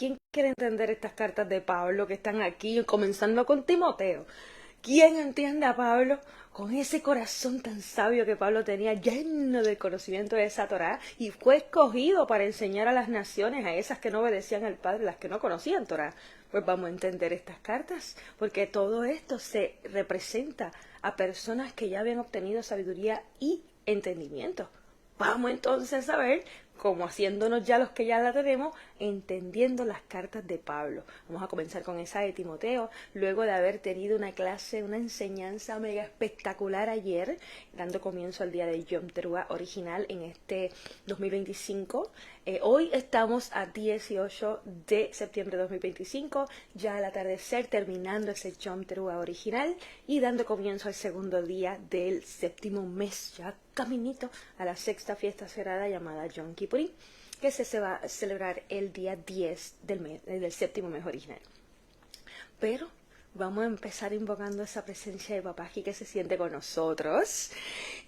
¿Quién quiere entender estas cartas de Pablo que están aquí, comenzando con Timoteo? ¿Quién entiende a Pablo con ese corazón tan sabio que Pablo tenía, lleno del conocimiento de esa Torá, y fue escogido para enseñar a las naciones, a esas que no obedecían al Padre, las que no conocían Torá? Pues vamos a entender estas cartas, porque todo esto se representa a personas que ya habían obtenido sabiduría y entendimiento. Vamos entonces a ver, como haciéndonos ya los que ya la tenemos, entendiendo las cartas de Pablo. Vamos a comenzar con esa de Timoteo, luego de haber tenido una clase, una enseñanza mega espectacular ayer, dando comienzo al día de Yom Teruah original en este 2025. Hoy estamos a 18 de septiembre de 2025, ya al atardecer, terminando ese Yom Teruah original y dando comienzo al segundo día del séptimo mes, ya caminito a la sexta fiesta sagrada llamada Yom Kippurín, que se va a celebrar el día 10 del séptimo mes original. Pero vamos a empezar invocando esa presencia de papá aquí que se siente con nosotros.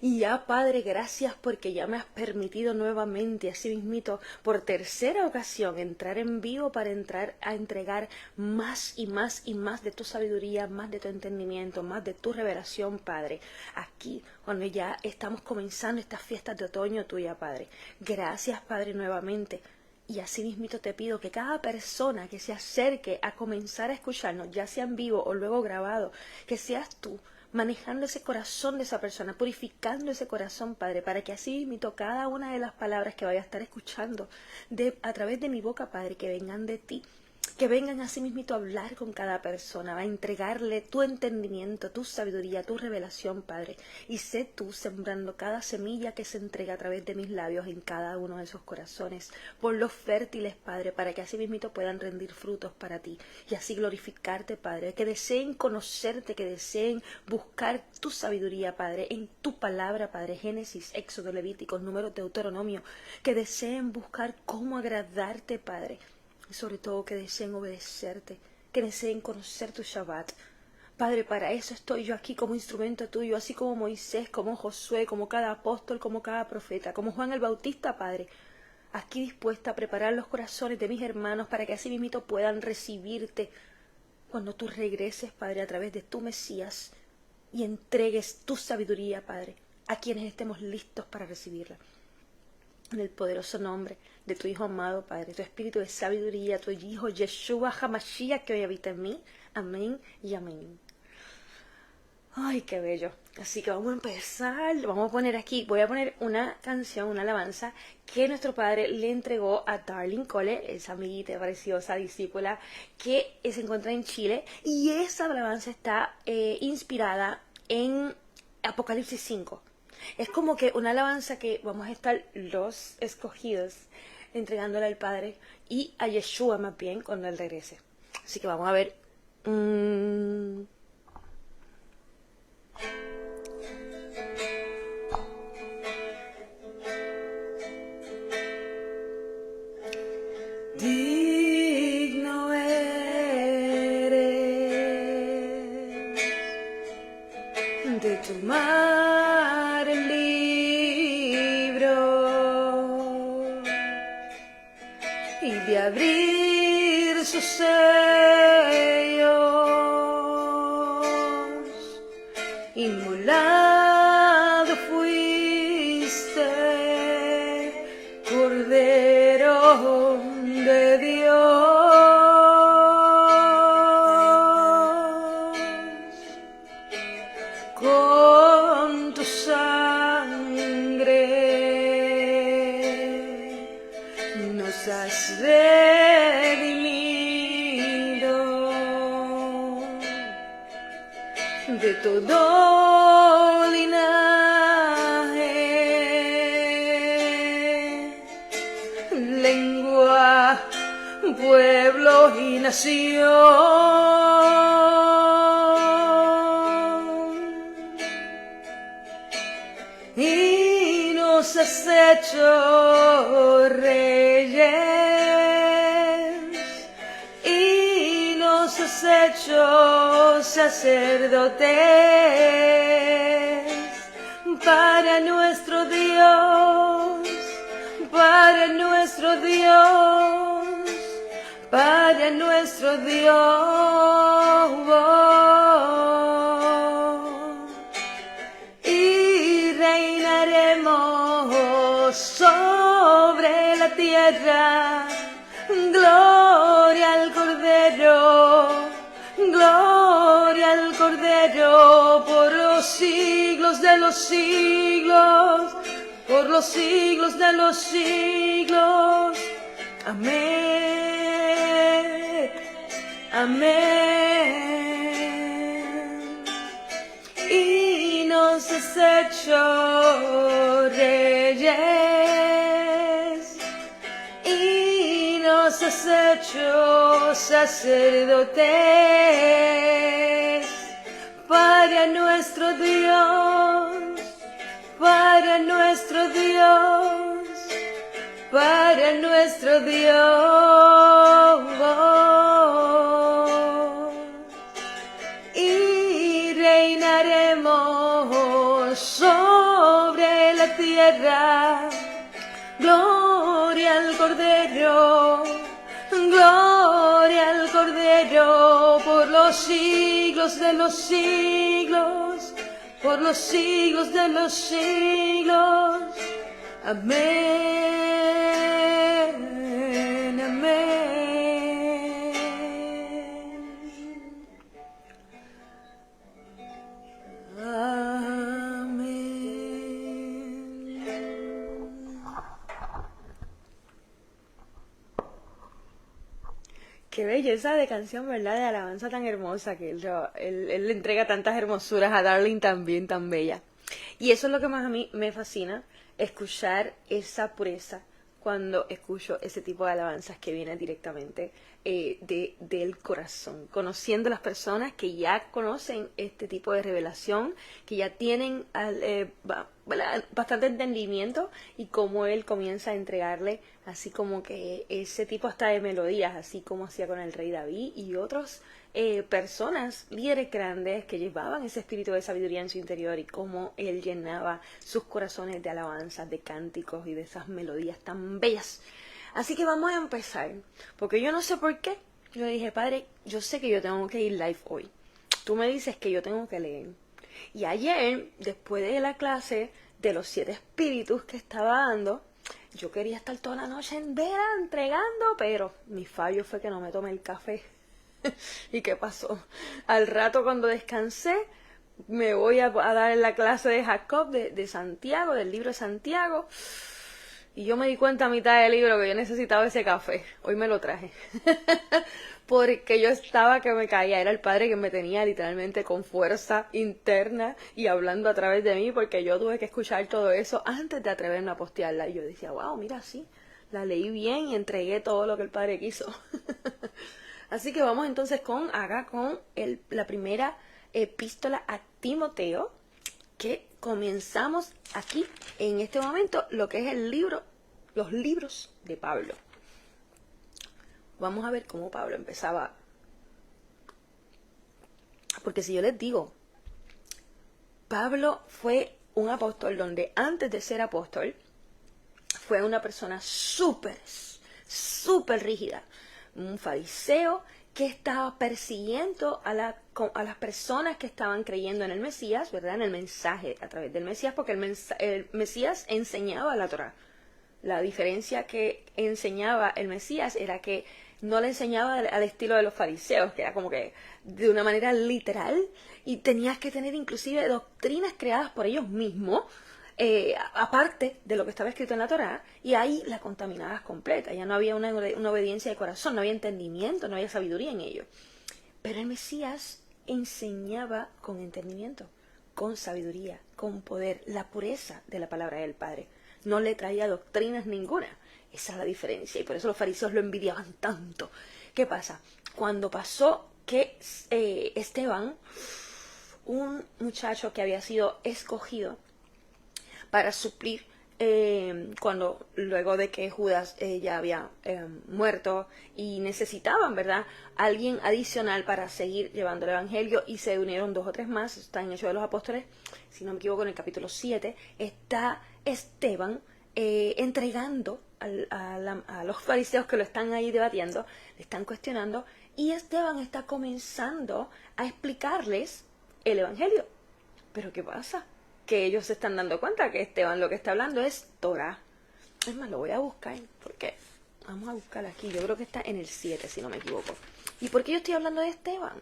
Y ya, Padre, gracias porque ya me has permitido nuevamente, así mismito, por tercera ocasión, entrar en vivo para entrar a entregar más y más y más de tu sabiduría, más de tu entendimiento, más de tu revelación, Padre. Aquí, cuando ya estamos comenzando estas fiestas de otoño tuya, Padre. Gracias, Padre, nuevamente. Y así mismito te pido que cada persona que se acerque a comenzar a escucharnos, ya sea en vivo o luego grabado, que seas tú manejando ese corazón de esa persona, purificando ese corazón, Padre, para que así mismito cada una de las palabras que vaya a estar escuchando a través de mi boca, Padre, que vengan de ti. Que vengan así mismito a hablar con cada persona, a entregarle tu entendimiento, tu sabiduría, tu revelación, Padre. Y sé tú sembrando cada semilla que se entrega a través de mis labios en cada uno de esos corazones. Por los fértiles, Padre, para que así mismito puedan rendir frutos para ti. Y así glorificarte, Padre. Que deseen conocerte, que deseen buscar tu sabiduría, Padre, en tu palabra, Padre. Génesis, Éxodo, Levítico, Números, Deuteronomio. Que deseen buscar cómo agradarte, Padre. Y sobre todo que deseen obedecerte, que deseen conocer tu Shabbat. Padre, para eso estoy yo aquí como instrumento tuyo, así como Moisés, como Josué, como cada apóstol, como cada profeta, como Juan el Bautista, Padre. Aquí dispuesta a preparar los corazones de mis hermanos para que así mismito puedan recibirte cuando tú regreses, Padre, a través de tu Mesías y entregues tu sabiduría, Padre, a quienes estemos listos para recibirla. En el poderoso nombre de tu Hijo amado, Padre, tu Espíritu de sabiduría, tu Hijo Yeshua HaMashiach que hoy habita en mí. Amén y amén. Ay, qué bello. Así que vamos a empezar. Vamos a poner aquí, voy a poner una canción, una alabanza que nuestro Padre le entregó a Darlene Cole, esa amiguita preciosa discípula que se encuentra en Chile. Y esa alabanza está inspirada en Apocalipsis 5. Es como que una alabanza que vamos a estar los escogidos entregándole al Padre y a Yeshua más bien cuando Él regrese. Así que vamos a ver. Digno eres de tomar el libro y de abrir sus sellos. Inmolado fuiste, Cordero de Dios, con tu sangre nos has redimido de todo linaje, lengua, pueblo y nación. Y nos has hecho reyes y nos has hecho sacerdotes para nuestro Dios, para nuestro Dios, y reinaremos sobre la tierra. Gloria al Cordero, gloria al Cordero, por los siglos de los siglos, por los siglos de los siglos. Amén, amén. Y nos has hecho reyes, y nos has hecho sacerdotes para nuestro Dios, para nuestro Dios, para nuestro Dios. Y reinaremos sobre la tierra. Gloria al Cordero, gloria al Cordero, por los siglos de los siglos, por los siglos de los siglos. Amén, amén. Qué belleza de canción, ¿verdad? De alabanza tan hermosa que él le entrega tantas hermosuras a Darling también, tan bella. Y eso es lo que más a mí me fascina, escuchar esa pureza cuando escucho ese tipo de alabanzas que vienen directamente del corazón, conociendo las personas que ya conocen este tipo de revelación, que ya tienen bastante entendimiento, y cómo él comienza a entregarle así como que ese tipo hasta de melodías, así como hacía con el rey David y otros personas, líderes grandes que llevaban ese espíritu de sabiduría en su interior, y cómo él llenaba sus corazones de alabanzas, de cánticos y de esas melodías tan bellas. Así que vamos a empezar, porque yo no sé por qué. Yo dije, Padre, yo sé que yo tengo que ir live hoy. Tú me dices que yo tengo que leer. Y ayer, después de la clase de los 7 espíritus que estaba dando, yo quería estar toda la noche entera entregando, pero mi fallo fue que no me tomé el café. ¿Y qué pasó? Al rato, cuando descansé, me voy a dar la clase de Jacob, de Santiago, del libro de Santiago. Y yo me di cuenta a mitad del libro que yo necesitaba ese café. Hoy me lo traje. Porque yo estaba que me caía. Era el Padre que me tenía literalmente con fuerza interna y hablando a través de mí, porque yo tuve que escuchar todo eso antes de atreverme a postearla. Y yo decía, wow, mira, sí, la leí bien y entregué todo lo que el Padre quiso. Así que vamos entonces con la primera epístola a Timoteo, que comenzamos aquí en este momento lo que es los libros de Pablo. Vamos a ver cómo Pablo empezaba. Porque si yo les digo, Pablo fue un apóstol donde antes de ser apóstol fue una persona súper rígida, un fariseo que estaba persiguiendo a las personas que estaban creyendo en el Mesías, ¿verdad? En el mensaje a través del Mesías, porque el Mesías enseñaba la Torá. La diferencia que enseñaba el Mesías era que no le enseñaba al estilo de los fariseos, que era como que de una manera literal, y tenías que tener inclusive doctrinas creadas por ellos mismos, aparte de lo que estaba escrito en la Torá, y ahí la contaminabas completa. Ya no había una obediencia de corazón, no había entendimiento, no había sabiduría en ello. Pero el Mesías enseñaba con entendimiento, con sabiduría, con poder, la pureza de la palabra del Padre. No le traía doctrinas ninguna. Esa es la diferencia, y por eso los fariseos lo envidiaban tanto. ¿Qué pasa? Cuando pasó que Esteban, un muchacho que había sido escogido para suplir, luego de que Judas ya había muerto, y necesitaban, ¿verdad?, alguien adicional para seguir llevando el evangelio, y se unieron 2 o 3 más. Está en Hechos de los Apóstoles, si no me equivoco, en el capítulo 7, está Esteban entregando a los fariseos que lo están ahí debatiendo, le están cuestionando, y Esteban está comenzando a explicarles el evangelio. Pero ¿qué pasa? Que ellos se están dando cuenta que Esteban lo que está hablando es Torah. Es más, lo voy a buscar, porque vamos a buscar aquí, yo creo que está en el 7, si no me equivoco. ¿Y por qué yo estoy hablando de Esteban?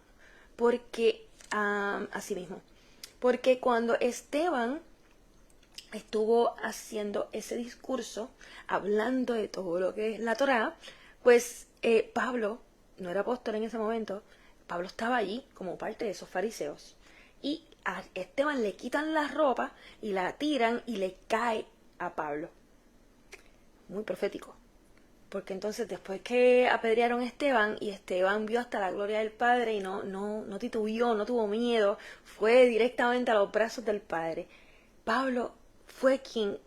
Porque, así mismo, porque cuando Esteban estuvo haciendo ese discurso, hablando de todo lo que es la Torá, pues Pablo no era apóstol en ese momento, Pablo estaba allí como parte de esos fariseos, y a Esteban le quitan la ropa y la tiran y le cae a Pablo. Muy profético. Porque entonces después que apedrearon a Esteban, y Esteban vio hasta la gloria del Padre y no titubeó, no tuvo miedo, fue directamente a los brazos del Padre. Pablo fue quien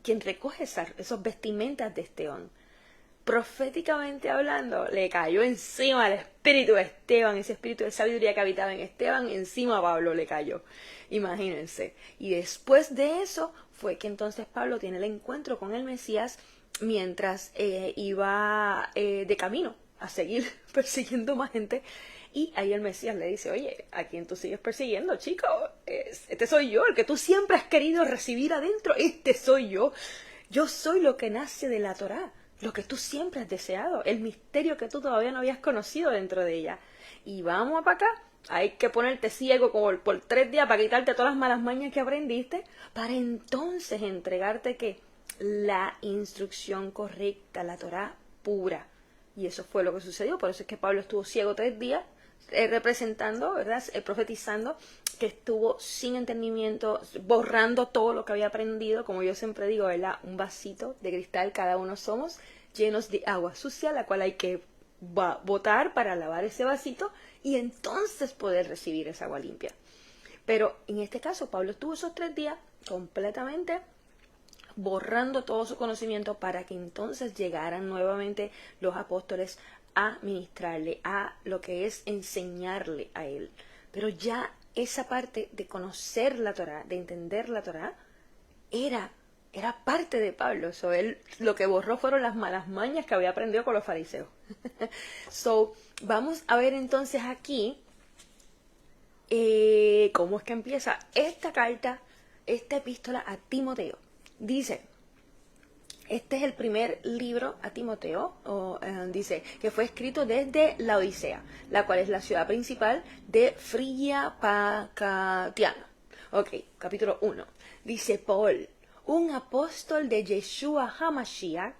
recoge esos vestimentas de Esteban. Proféticamente hablando, le cayó encima el espíritu de Esteban, ese espíritu de sabiduría que habitaba en Esteban, encima a Pablo le cayó. Imagínense. Y después de eso fue que entonces Pablo tiene el encuentro con el Mesías mientras iba de camino a seguir persiguiendo más gente. Y ahí el Mesías le dice, oye, ¿a quién tú sigues persiguiendo, chico? Este soy yo, el que tú siempre has querido recibir adentro, este soy yo. Yo soy lo que nace de la Torá, lo que tú siempre has deseado, el misterio que tú todavía no habías conocido dentro de ella. Y vamos para acá, hay que ponerte ciego como por 3 días para quitarte todas las malas mañas que aprendiste, para entonces entregarte ¿qué? La instrucción correcta, la Torá pura. Y eso fue lo que sucedió, por eso es que Pablo estuvo ciego 3 días, representando, ¿verdad? Profetizando, que estuvo sin entendimiento, borrando todo lo que había aprendido, como yo siempre digo, ¿verdad? Un vasito de cristal cada uno somos, llenos de agua sucia, la cual hay que botar para lavar ese vasito y entonces poder recibir esa agua limpia. Pero en este caso, Pablo estuvo esos 3 días completamente borrando todo su conocimiento para que entonces llegaran nuevamente los apóstoles a ministrarle, a lo que es enseñarle a él. Pero ya esa parte de conocer la Torá, de entender la Torá, era parte de Pablo. So, él lo que borró fueron las malas mañas que había aprendido con los fariseos. So, vamos a ver entonces aquí cómo es que empieza esta carta, esta epístola a Timoteo. Dice, este es el primer libro a Timoteo, dice que fue escrito desde la Odisea, la cual es la ciudad principal de Frigia Pacatiana. Ok, capítulo 1. Dice, Paul, un apóstol de Yeshua HaMashiach,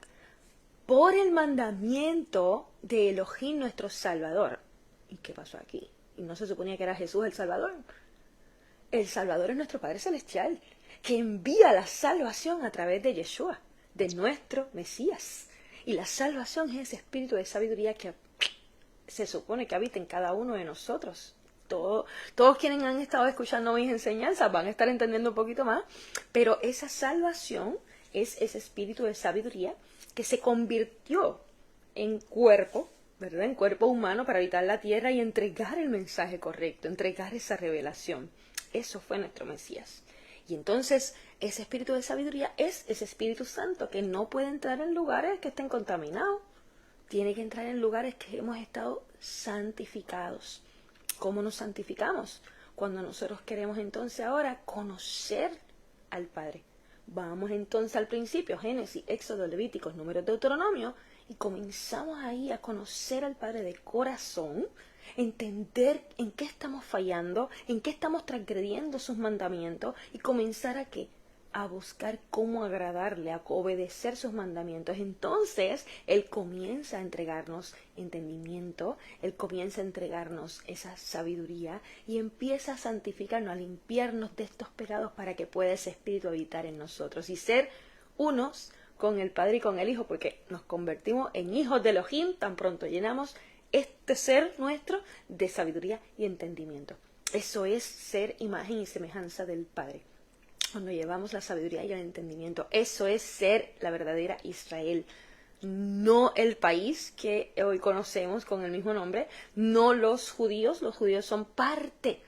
por el mandamiento de Elohim nuestro Salvador. ¿Y qué pasó aquí? ¿Y no se suponía que era Jesús el Salvador? El Salvador es nuestro Padre Celestial, que envía la salvación a través de Yeshua, de nuestro Mesías. Y la salvación es ese espíritu de sabiduría que se supone que habita en cada uno de nosotros. Todos quienes han estado escuchando mis enseñanzas van a estar entendiendo un poquito más, pero esa salvación es ese espíritu de sabiduría que se convirtió en cuerpo, ¿verdad? En cuerpo humano para habitar la tierra y entregar el mensaje correcto, entregar esa revelación. Eso fue nuestro Mesías. Y entonces ese espíritu de sabiduría es ese Espíritu Santo que no puede entrar en lugares que estén contaminados. Tiene que entrar en lugares que hemos estado santificados. ¿Cómo nos santificamos? Cuando nosotros queremos entonces ahora conocer al Padre. Vamos entonces al principio, Génesis, Éxodo, Levíticos, Números, Deuteronomio, y comenzamos ahí a conocer al Padre de corazón, entender en qué estamos fallando, en qué estamos transgrediendo sus mandamientos y comenzar a ¿qué? A buscar cómo agradarle, a obedecer sus mandamientos. Entonces, Él comienza a entregarnos entendimiento, Él comienza a entregarnos esa sabiduría y empieza a santificarnos, a limpiarnos de estos pecados para que pueda ese Espíritu habitar en nosotros y ser unos con el Padre y con el Hijo, porque nos convertimos en hijos de Elohim tan pronto llenamos este ser nuestro de sabiduría y entendimiento. Eso es ser imagen y semejanza del Padre. Cuando llevamos la sabiduría y el entendimiento, eso es ser la verdadera Israel. No el país que hoy conocemos con el mismo nombre, no los judíos son parte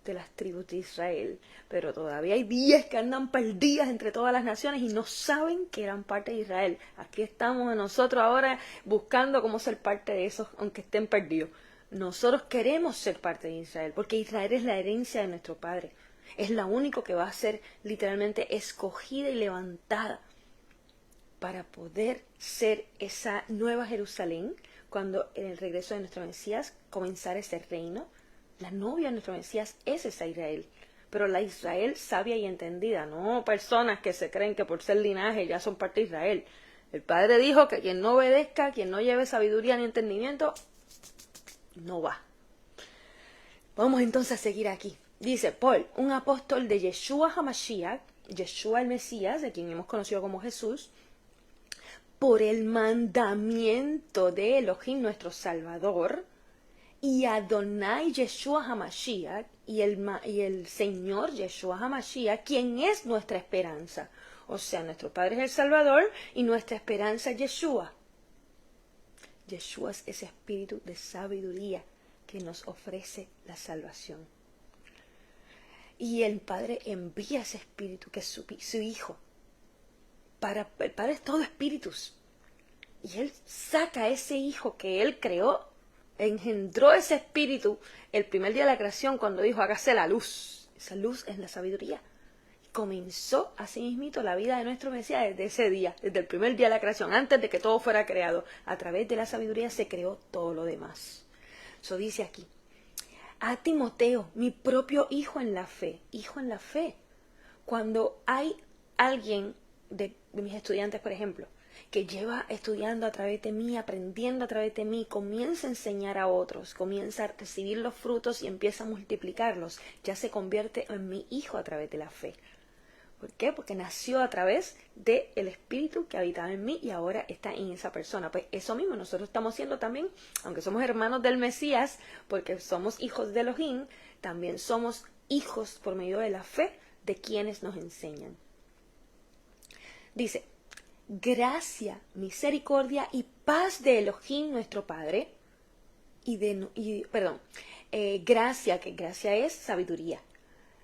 de las tribus de Israel, pero todavía hay 10 que andan perdidas entre todas las naciones y no saben que eran parte de Israel. Aquí estamos nosotros ahora buscando cómo ser parte de esos, aunque estén perdidos. Nosotros queremos ser parte de Israel, porque Israel es la herencia de nuestro Padre. Es la única que va a ser literalmente escogida y levantada para poder ser esa nueva Jerusalén cuando en el regreso de nuestro Mesías comenzara ese reino. La novia de nuestro Mesías es esa Israel, pero la Israel sabia y entendida, no personas que se creen que por ser linaje ya son parte de Israel. El Padre dijo que quien no obedezca, quien no lleve sabiduría ni entendimiento, no va. Vamos entonces a seguir aquí. Dice Paul, un apóstol de Yeshua HaMashiach, Yeshua el Mesías, de quien hemos conocido como Jesús, por el mandamiento de Elohim nuestro Salvador, y Adonai Yeshua HaMashiach, y el Señor Yeshua HaMashiach, quien es nuestra esperanza. O sea, nuestro Padre es el Salvador y nuestra esperanza es Yeshua. Yeshua es ese espíritu de sabiduría que nos ofrece la salvación. Y el Padre envía ese espíritu que es su Hijo. El Padre es todo espíritus. Y Él saca a ese Hijo que Él creó, engendró ese espíritu el primer día de la creación cuando dijo, hágase la luz. Esa luz es la sabiduría. Y comenzó así mismito la vida de nuestro Mesías desde ese día, desde el primer día de la creación, antes de que todo fuera creado. A través de la sabiduría se creó todo lo demás. Eso dice aquí. A Timoteo, mi propio hijo en la fe. Hijo en la fe. Cuando hay alguien de mis estudiantes, por ejemplo, que lleva estudiando a través de mí, aprendiendo a través de mí, comienza a enseñar a otros, comienza a recibir los frutos y empieza a multiplicarlos, ya se convierte en mi hijo a través de la fe. ¿Por qué? Porque nació a través del Espíritu que habitaba en mí y ahora está en esa persona. Pues eso mismo nosotros estamos siendo también, aunque somos hermanos del Mesías, porque somos hijos de Elohim, también somos hijos por medio de la fe de quienes nos enseñan. Dice, gracia, misericordia y paz de Elohim nuestro Padre, gracia, que gracia es sabiduría,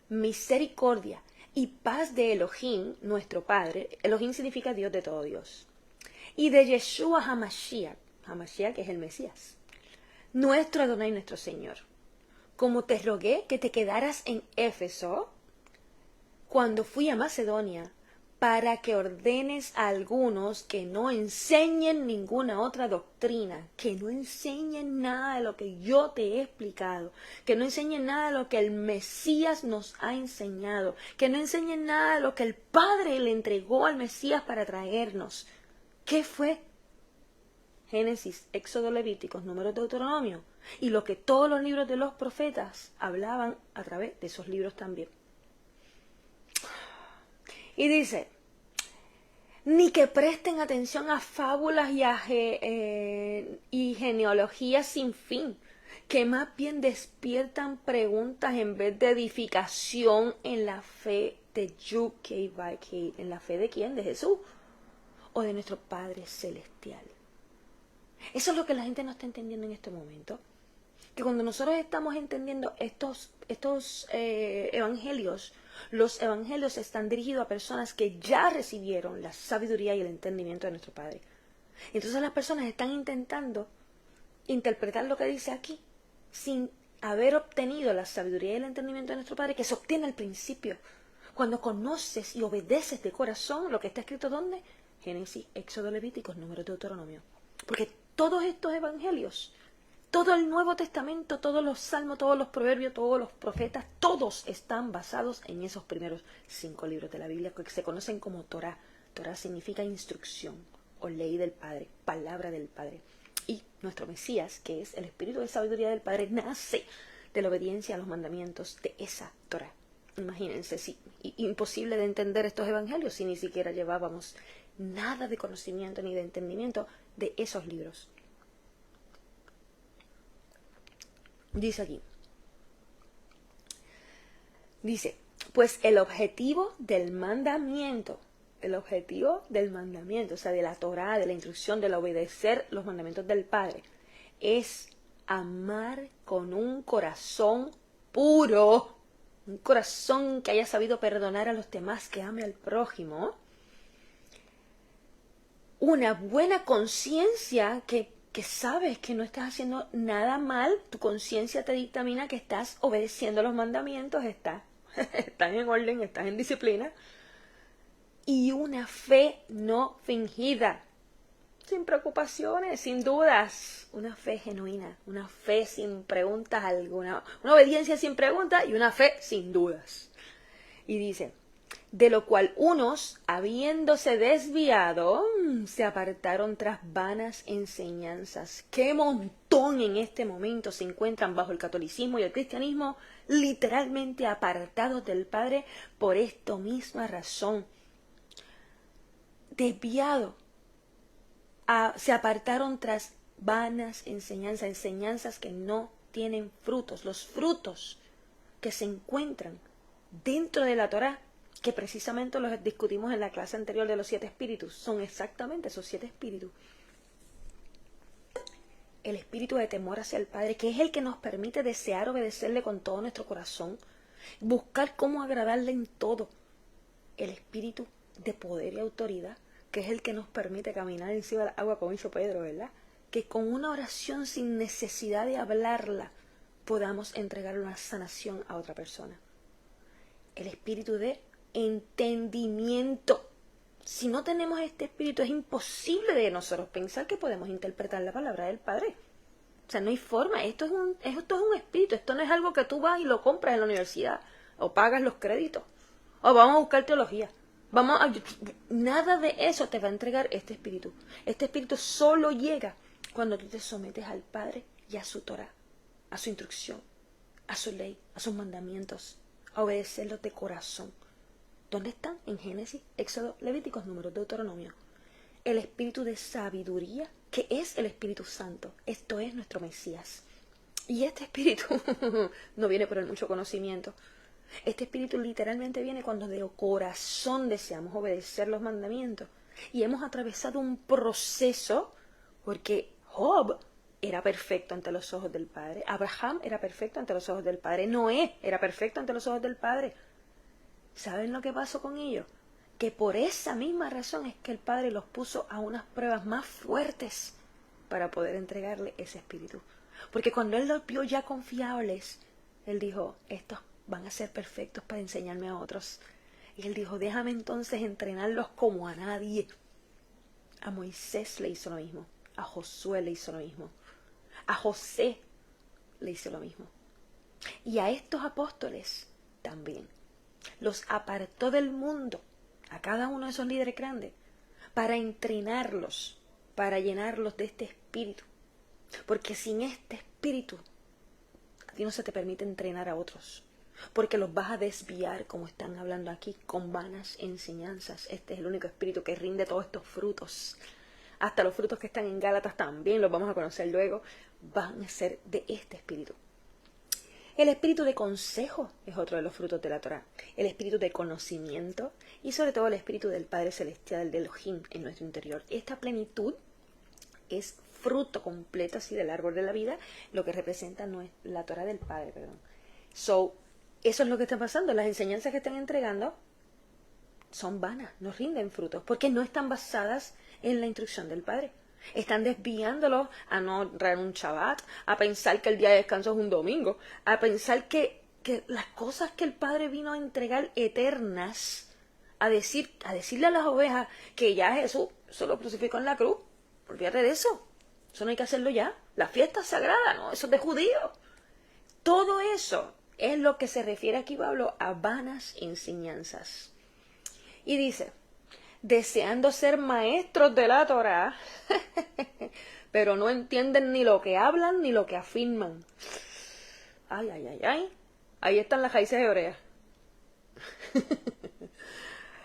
misericordia y paz de Elohim nuestro Padre. Elohim significa Dios de todo Dios. Y de Yeshua HaMashiach, HaMashiach que es el Mesías, nuestro Adonai, nuestro Señor. Como te rogué que te quedaras en Éfeso cuando fui a Macedonia, para que ordenes a algunos que no enseñen ninguna otra doctrina, que no enseñen nada de lo que yo te he explicado, que no enseñen nada de lo que el Mesías nos ha enseñado, que no enseñen nada de lo que el Padre le entregó al Mesías para traernos. ¿Qué fue? Génesis, Éxodo, Levíticos, Números, Deuteronomio, y lo que todos los libros de los profetas hablaban a través de esos libros también. Y dice, ni que presten atención a fábulas y genealogías sin fin, que más bien despiertan preguntas en vez de edificación en la fe de Yud-Kei-Vay-Kei. ¿En la fe de quién? ¿De Jesús? ¿O de nuestro Padre Celestial? Eso es lo que la gente no está entendiendo en este momento. Que cuando nosotros estamos entendiendo estos evangelios, los evangelios están dirigidos a personas que ya recibieron la sabiduría y el entendimiento de nuestro Padre. Entonces las personas están intentando interpretar lo que dice aquí sin haber obtenido la sabiduría y el entendimiento de nuestro Padre que se obtiene al principio. Cuando conoces y obedeces de corazón lo que está escrito ¿dónde? Génesis, Éxodo, Levíticos, Números, Deuteronomio. Porque todos estos evangelios, todo el Nuevo Testamento, todos los salmos, todos los proverbios, todos los profetas, todos están basados en esos primeros 5 libros de la Biblia que se conocen como Torá. Torá significa instrucción o ley del Padre, palabra del Padre. Y nuestro Mesías, que es el espíritu de sabiduría del Padre, nace de la obediencia a los mandamientos de esa Torá. Imagínense, sí, imposible de entender estos evangelios si ni siquiera llevábamos nada de conocimiento ni de entendimiento de esos libros. Dice aquí, pues el objetivo del mandamiento, o sea, de la Torá, de la instrucción, de obedecer los mandamientos del Padre, es amar con un corazón puro un corazón que haya sabido perdonar a los demás, que ame al prójimo, una buena conciencia que sabes que no estás haciendo nada mal, tu conciencia te dictamina que estás obedeciendo los mandamientos, estás en orden, estás en disciplina, y una fe no fingida, sin preocupaciones, sin dudas, una fe genuina, una fe sin preguntas alguna, una obediencia sin preguntas y una fe sin dudas. Y dice, de lo cual unos, habiéndose desviado, se apartaron tras vanas enseñanzas. ¡Qué montón en este momento se encuentran bajo el catolicismo y el cristianismo, literalmente apartados del Padre por esta misma razón! Desviado. Se apartaron tras vanas enseñanzas, enseñanzas que no tienen frutos. Los frutos que se encuentran dentro de la Torá, que precisamente los discutimos en la clase anterior de los 7 espíritus, son exactamente esos 7 espíritus. El espíritu de temor hacia el Padre, que es el que nos permite desear obedecerle con todo nuestro corazón, buscar cómo agradarle en todo. El espíritu de poder y autoridad, que es el que nos permite caminar encima del agua, como hizo Pedro, ¿verdad? Que con una oración sin necesidad de hablarla, podamos entregar una sanación a otra persona. El espíritu de entendimiento. Si no tenemos este espíritu, es imposible de nosotros pensar que podemos interpretar la palabra del Padre. O sea, no hay forma. Esto es un espíritu. Esto no es algo que tú vas y lo compras en la universidad, o pagas los créditos, o vamos a buscar teología. Nada de eso te va a entregar este espíritu. Este espíritu solo llega cuando tú te sometes al Padre y a su Torah, a su instrucción, a su ley, a sus mandamientos, a obedecerlos de corazón. ¿Dónde están? En Génesis, Éxodo, Levíticos, Números, Deuteronomio. El espíritu de sabiduría, que es el Espíritu Santo. Esto es nuestro Mesías. Y este espíritu no viene por el mucho conocimiento. Este espíritu literalmente viene cuando de corazón deseamos obedecer los mandamientos. Y hemos atravesado un proceso, porque Job era perfecto ante los ojos del Padre. Abraham era perfecto ante los ojos del Padre. Noé era perfecto ante los ojos del Padre. ¿Saben lo que pasó con ellos? Que por esa misma razón es que el Padre los puso a unas pruebas más fuertes para poder entregarle ese espíritu. Porque cuando Él los vio ya confiables, Él dijo, estos van a ser perfectos para enseñarme a otros. Y Él dijo, déjame entonces entrenarlos como a nadie. A Moisés le hizo lo mismo. A Josué le hizo lo mismo. A José le hizo lo mismo. Y a estos apóstoles también. Los apartó del mundo, a cada uno de esos líderes grandes, para entrenarlos, para llenarlos de este espíritu. Porque sin este espíritu, a ti no se te permite entrenar a otros. Porque los vas a desviar, como están hablando aquí, con vanas enseñanzas. Este es el único espíritu que rinde todos estos frutos. Hasta los frutos que están en Gálatas también, los vamos a conocer luego, van a ser de este espíritu. El espíritu de consejo es otro de los frutos de la Torá. El espíritu de conocimiento y sobre todo el espíritu del Padre Celestial, del Elohim en nuestro interior. Esta plenitud es fruto completo así del árbol de la vida, lo que representa no es la Torá del Padre, perdón. Eso es lo que está pasando. Las enseñanzas que están entregando son vanas, no rinden frutos, porque no están basadas en la instrucción del Padre. Están desviándolos a no honrar un Shabbat, a pensar que el día de descanso es un domingo, a pensar que las cosas que el Padre vino a entregar eternas, a decirle a las ovejas que ya Jesús se lo crucificó en la cruz. Olvídate de eso. Eso no hay que hacerlo ya. La fiesta sagrada, no, eso es de judíos. Todo eso es lo que se refiere aquí Pablo a vanas enseñanzas. Y dice, deseando ser maestros de la Torá, pero no entienden ni lo que hablan ni lo que afirman. Ay, ay, ay, ay. Ahí están las raíces hebreas.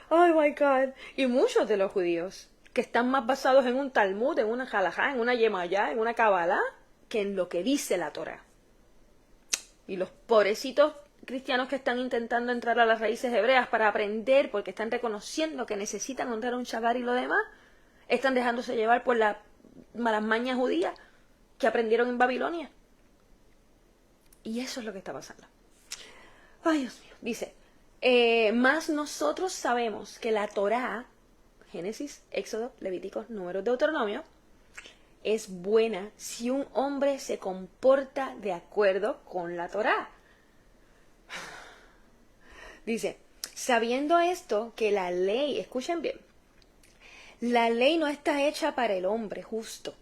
Oh my God. Y muchos de los judíos que están más basados en un Talmud, en una Halajá, en una Yemayá, en una Kabbalah, que en lo que dice la Torá. Y los pobrecitos cristianos que están intentando entrar a las raíces hebreas para aprender, porque están reconociendo que necesitan honrar un Shabbat y lo demás, están dejándose llevar por las malas mañas judías que aprendieron en Babilonia. Y eso es lo que está pasando. Ay, Dios mío. Dice, más nosotros sabemos que la Torá, Génesis, Éxodo, Levíticos, Números, Deuteronomio, es buena si un hombre se comporta de acuerdo con la Torá. Dice, sabiendo esto, que la ley, escuchen bien, la ley no está hecha para el hombre justo.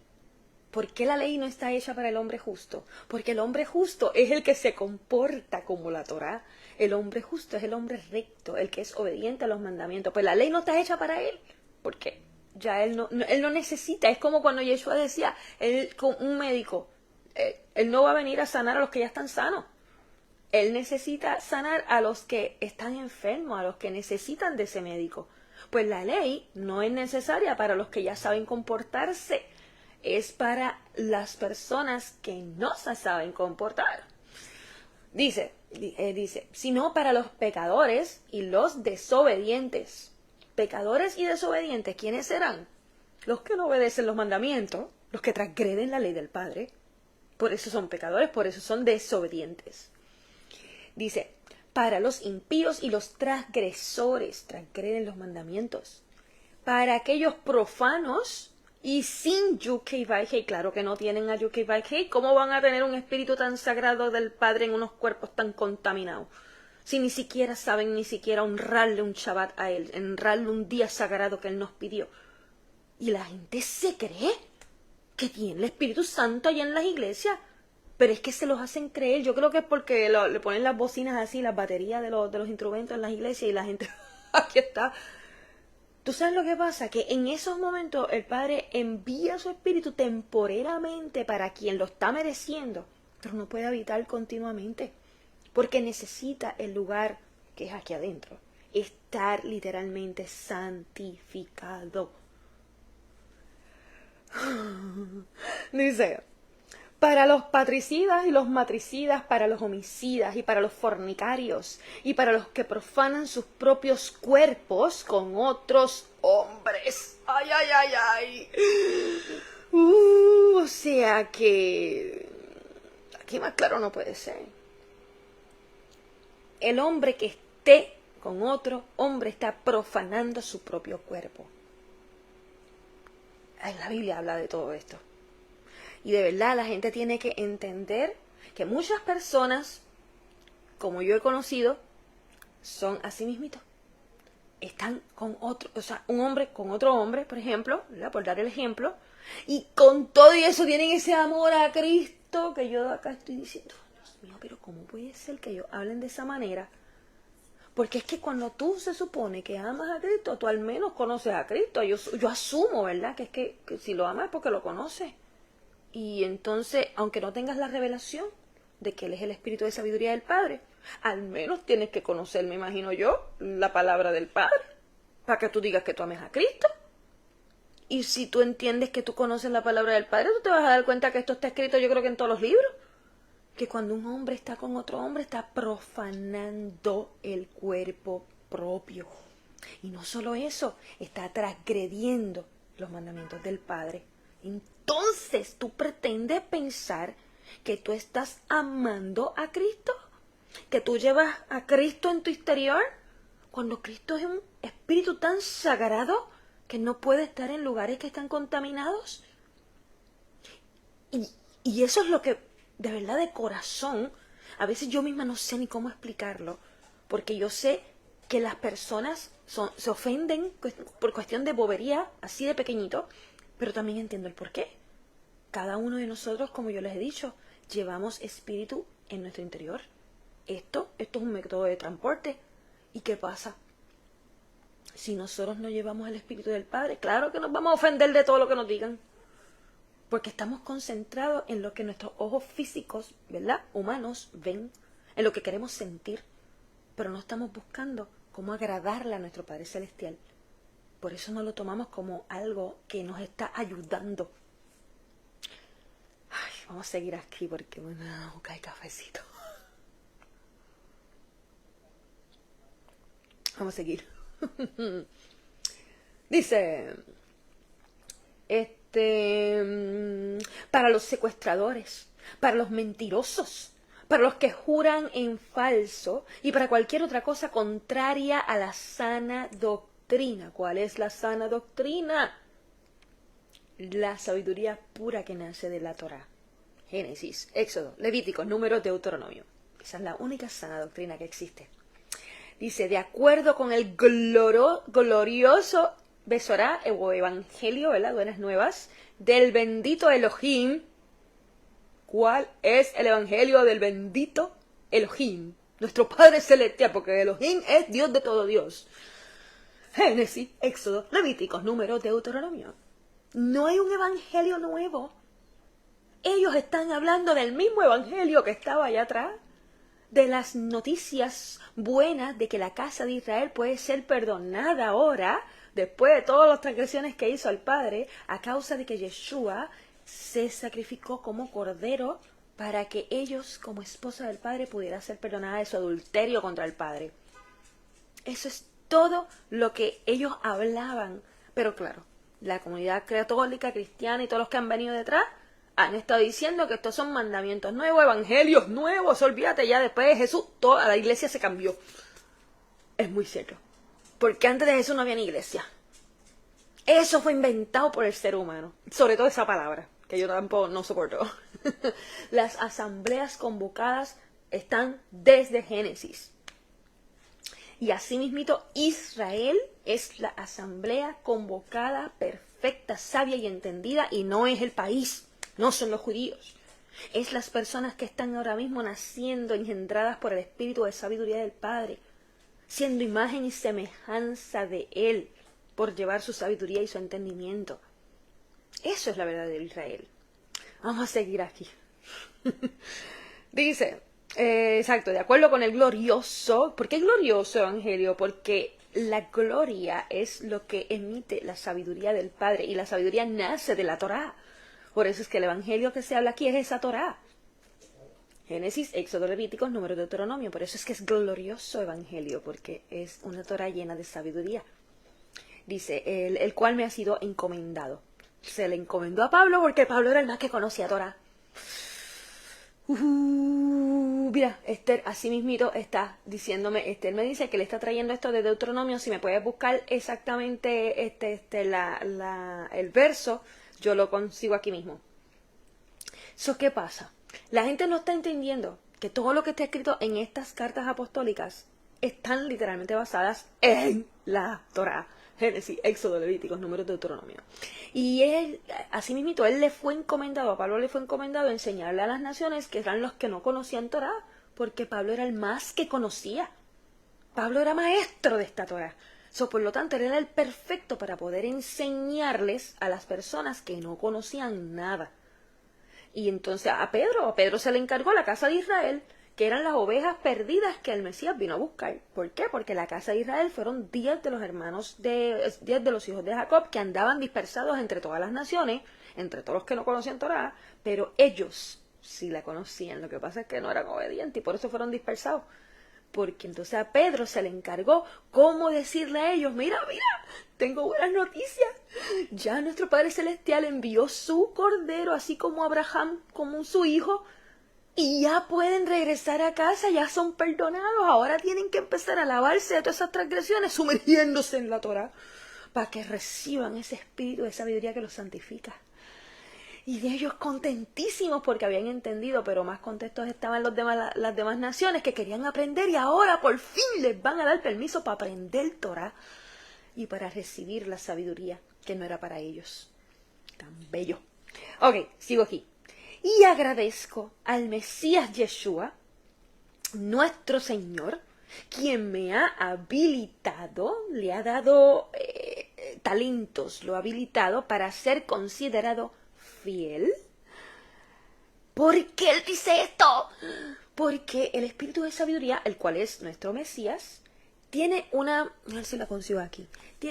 ¿Por qué la ley no está hecha para el hombre justo? Porque el hombre justo es el que se comporta como la Torá. El hombre justo es el hombre recto, el que es obediente a los mandamientos. Pues la ley no está hecha para él. ¿Por qué? Ya él no necesita. Es como cuando Yeshua decía, un médico, él no va a venir a sanar a los que ya están sanos. Él necesita sanar a los que están enfermos, a los que necesitan de ese médico. Pues la ley no es necesaria para los que ya saben comportarse. Es para las personas que no se saben comportar. Dice, sino para los pecadores y los desobedientes. Pecadores y desobedientes, ¿quiénes serán? Los que no obedecen los mandamientos, los que transgreden la ley del Padre. Por eso son pecadores, por eso son desobedientes. Dice, para los impíos y los transgresores, transgreden los mandamientos. Para aquellos profanos y sin Yud-Kei-Vay-Hei, claro que no tienen a Yud-Kei-Vay-Hei, ¿cómo van a tener un espíritu tan sagrado del Padre en unos cuerpos tan contaminados? Si ni siquiera saben ni siquiera honrarle un Shabbat a Él, honrarle un día sagrado que Él nos pidió. Y la gente se cree que tiene el Espíritu Santo allá en las iglesias, pero es que se los hacen creer. Yo creo que es porque le ponen las bocinas así, las baterías de los instrumentos en las iglesias y la gente, aquí está. ¿Tú sabes lo que pasa? Que en esos momentos el Padre envía su Espíritu temporalmente para quien lo está mereciendo, pero no puede habitar continuamente, porque necesita el lugar que es aquí adentro, estar literalmente santificado. Dice, para los patricidas y los matricidas, para los homicidas y para los fornicarios y para los que profanan sus propios cuerpos con otros hombres. ¡Ay, ay, ay, ay! O sea que aquí más claro no puede ser. El hombre que esté con otro hombre está profanando su propio cuerpo. En la Biblia habla de todo esto. Y de verdad la gente tiene que entender que muchas personas, como yo he conocido, son así mismitos. Están con otro, o sea, un hombre con otro hombre, por ejemplo, ¿verdad? Por dar el ejemplo, y con todo y eso tienen ese amor a Cristo que yo acá estoy diciendo, Dios mío, pero ¿cómo puede ser que ellos hablen de esa manera? Porque es que cuando tú se supone que amas a Cristo, tú al menos conoces a Cristo. Yo asumo, ¿verdad? Que es que si lo amas es porque lo conoces. Y entonces, aunque no tengas la revelación de que Él es el Espíritu de sabiduría del Padre, al menos tienes que conocer, me imagino yo, la palabra del Padre, para que tú digas que tú ames a Cristo. Y si tú entiendes que tú conoces la palabra del Padre, tú te vas a dar cuenta que esto está escrito, yo creo que en todos los libros, que cuando un hombre está con otro hombre, está profanando el cuerpo propio. Y no solo eso, está transgrediendo los mandamientos del Padre. Entonces, ¿tú pretendes pensar que tú estás amando a Cristo? ¿Que tú llevas a Cristo en tu exterior? Cuando Cristo es un espíritu tan sagrado que no puede estar en lugares que están contaminados. Y eso es lo que, de verdad, de corazón, a veces yo misma no sé ni cómo explicarlo, porque yo sé que las personas se ofenden por cuestión de bobería, así de pequeñito, pero también entiendo el porqué. Cada uno de nosotros, como yo les he dicho, llevamos espíritu en nuestro interior. Esto es un método de transporte. ¿Y qué pasa? Si nosotros no llevamos el espíritu del Padre, claro que nos vamos a ofender de todo lo que nos digan. Porque estamos concentrados en lo que nuestros ojos físicos, ¿verdad?, humanos, ven, en lo que queremos sentir, pero no estamos buscando cómo agradarle a nuestro Padre Celestial. Por eso no lo tomamos como algo que nos está ayudando. Ay, vamos a seguir aquí porque me da un cafecito. Vamos a seguir. Dice, para los secuestradores, para los mentirosos, para los que juran en falso y para cualquier otra cosa contraria a la sana doctrina. ¿Cuál es la sana doctrina? La sabiduría pura que nace de la Torá. Génesis, Éxodo, Levítico, Números, Deuteronomio. Esa es la única sana doctrina que existe. Dice, de acuerdo con el glorioso Besorá o Evangelio, ¿verdad? Buenas nuevas, del bendito Elohim. ¿Cuál es el Evangelio del bendito Elohim? Nuestro Padre Celestial, porque Elohim es Dios de todo Dios. Génesis, Éxodo, Levíticos, Números, Deuteronomio. No hay un Evangelio nuevo. Ellos están hablando del mismo Evangelio que estaba allá atrás, de las noticias buenas de que la casa de Israel puede ser perdonada ahora, después de todas las transgresiones que hizo el Padre, a causa de que Yeshua se sacrificó como cordero para que ellos, como esposa del Padre, pudieran ser perdonadas de su adulterio contra el Padre. Eso es todo lo que ellos hablaban. Pero claro, la comunidad católica, cristiana y todos los que han venido detrás han estado diciendo que estos son mandamientos nuevos, evangelios nuevos, olvídate, ya después de Jesús, toda la iglesia se cambió. Es muy cierto. Porque antes de Jesús no había ni iglesia. Eso fue inventado por el ser humano. Sobre todo esa palabra, que yo tampoco no soporto. Las asambleas convocadas están desde Génesis. Y asimismo, Israel es la asamblea convocada, perfecta, sabia y entendida, y no es el país. No son los judíos. Es las personas que están ahora mismo naciendo, engendradas por el espíritu de sabiduría del Padre, siendo imagen y semejanza de Él, por llevar su sabiduría y su entendimiento. Eso es la verdad de Israel. Vamos a seguir aquí. Dice, exacto, de acuerdo con el glorioso. ¿Por qué glorioso evangelio? Porque la gloria es lo que emite la sabiduría del Padre, y la sabiduría nace de la Torá. Por eso es que el evangelio que se habla aquí es esa Torá. Génesis, Éxodo, Levíticos, Números, Deuteronomio. Por eso es que es glorioso evangelio, porque es una Torá llena de sabiduría. Dice, el cual me ha sido encomendado. Se le encomendó a Pablo porque Pablo era el más que conocía Torá. Mira, Esther, así mismito está diciéndome, Esther me dice que le está trayendo esto de Deuteronomio. Si me puedes buscar exactamente el verso, yo lo consigo aquí mismo. ¿Qué pasa? La gente no está entendiendo que todo lo que está escrito en estas cartas apostólicas están literalmente basadas en la Torá. Génesis, Éxodo, Levíticos, Números, Deuteronomio. Y él, así mismito, él le fue encomendado, a Pablo le fue encomendado enseñarle a las naciones que eran los que no conocían Torá, porque Pablo era el más que conocía. Pablo era maestro de esta Torá. Por lo tanto, él era el perfecto para poder enseñarles a las personas que no conocían nada. Y entonces a Pedro se le encargó la casa de Israel, que eran las ovejas perdidas que el Mesías vino a buscar. ¿Por qué? Porque la casa de Israel fueron 10 de los hermanos 10 de los hijos de Jacob, que andaban dispersados entre todas las naciones, entre todos los que no conocían Torá, pero ellos sí la conocían. Lo que pasa es que no eran obedientes y por eso fueron dispersados. Porque entonces a Pedro se le encargó cómo decirle a ellos, mira, tengo buenas noticias. Ya nuestro Padre Celestial envió su cordero, así como Abraham, como su hijo, y ya pueden regresar a casa, ya son perdonados. Ahora tienen que empezar a lavarse de todas esas transgresiones, sumergiéndose en la Torá, para que reciban ese espíritu de sabiduría que los santifica. Y de ellos contentísimos porque habían entendido, pero más contentos estaban las demás naciones que querían aprender, y ahora por fin les van a dar permiso para aprender Torá y para recibir la sabiduría que no era para ellos. Tan bello. Ok, sigo aquí. Y agradezco al Mesías Yeshua, nuestro Señor, quien me ha habilitado, le ha dado talentos, lo ha habilitado para ser considerado fiel. ¿Por qué él dice esto? Porque el espíritu de sabiduría, el cual es nuestro Mesías, tiene a ver si la consigo aquí.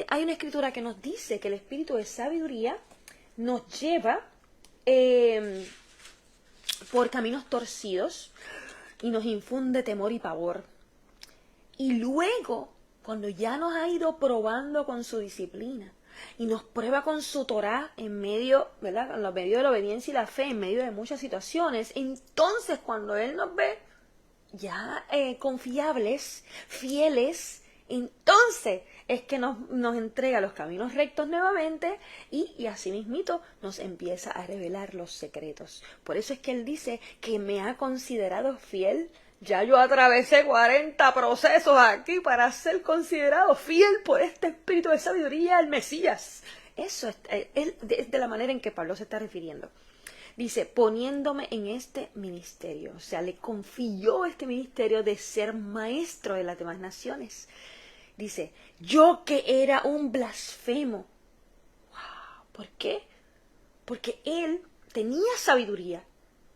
Hay una escritura que nos dice que el espíritu de sabiduría nos lleva por caminos torcidos y nos infunde temor y pavor. Y luego, cuando ya nos ha ido probando con su disciplina y nos prueba con su Torá en medio, ¿verdad? En medio de la obediencia y la fe, en medio de muchas situaciones, entonces cuando Él nos ve, ya confiables, fieles, entonces es que nos entrega los caminos rectos nuevamente y así mismito nos empieza a revelar los secretos. Por eso es que él dice que me ha considerado fiel. Ya yo atravesé 40 procesos aquí para ser considerado fiel por este espíritu de sabiduría del Mesías. Eso es de la manera en que Pablo se está refiriendo. Dice, poniéndome en este ministerio. O sea, le confió este ministerio de ser maestro de las demás naciones. Dice, yo que era un blasfemo. Wow, ¿por qué? Porque él tenía sabiduría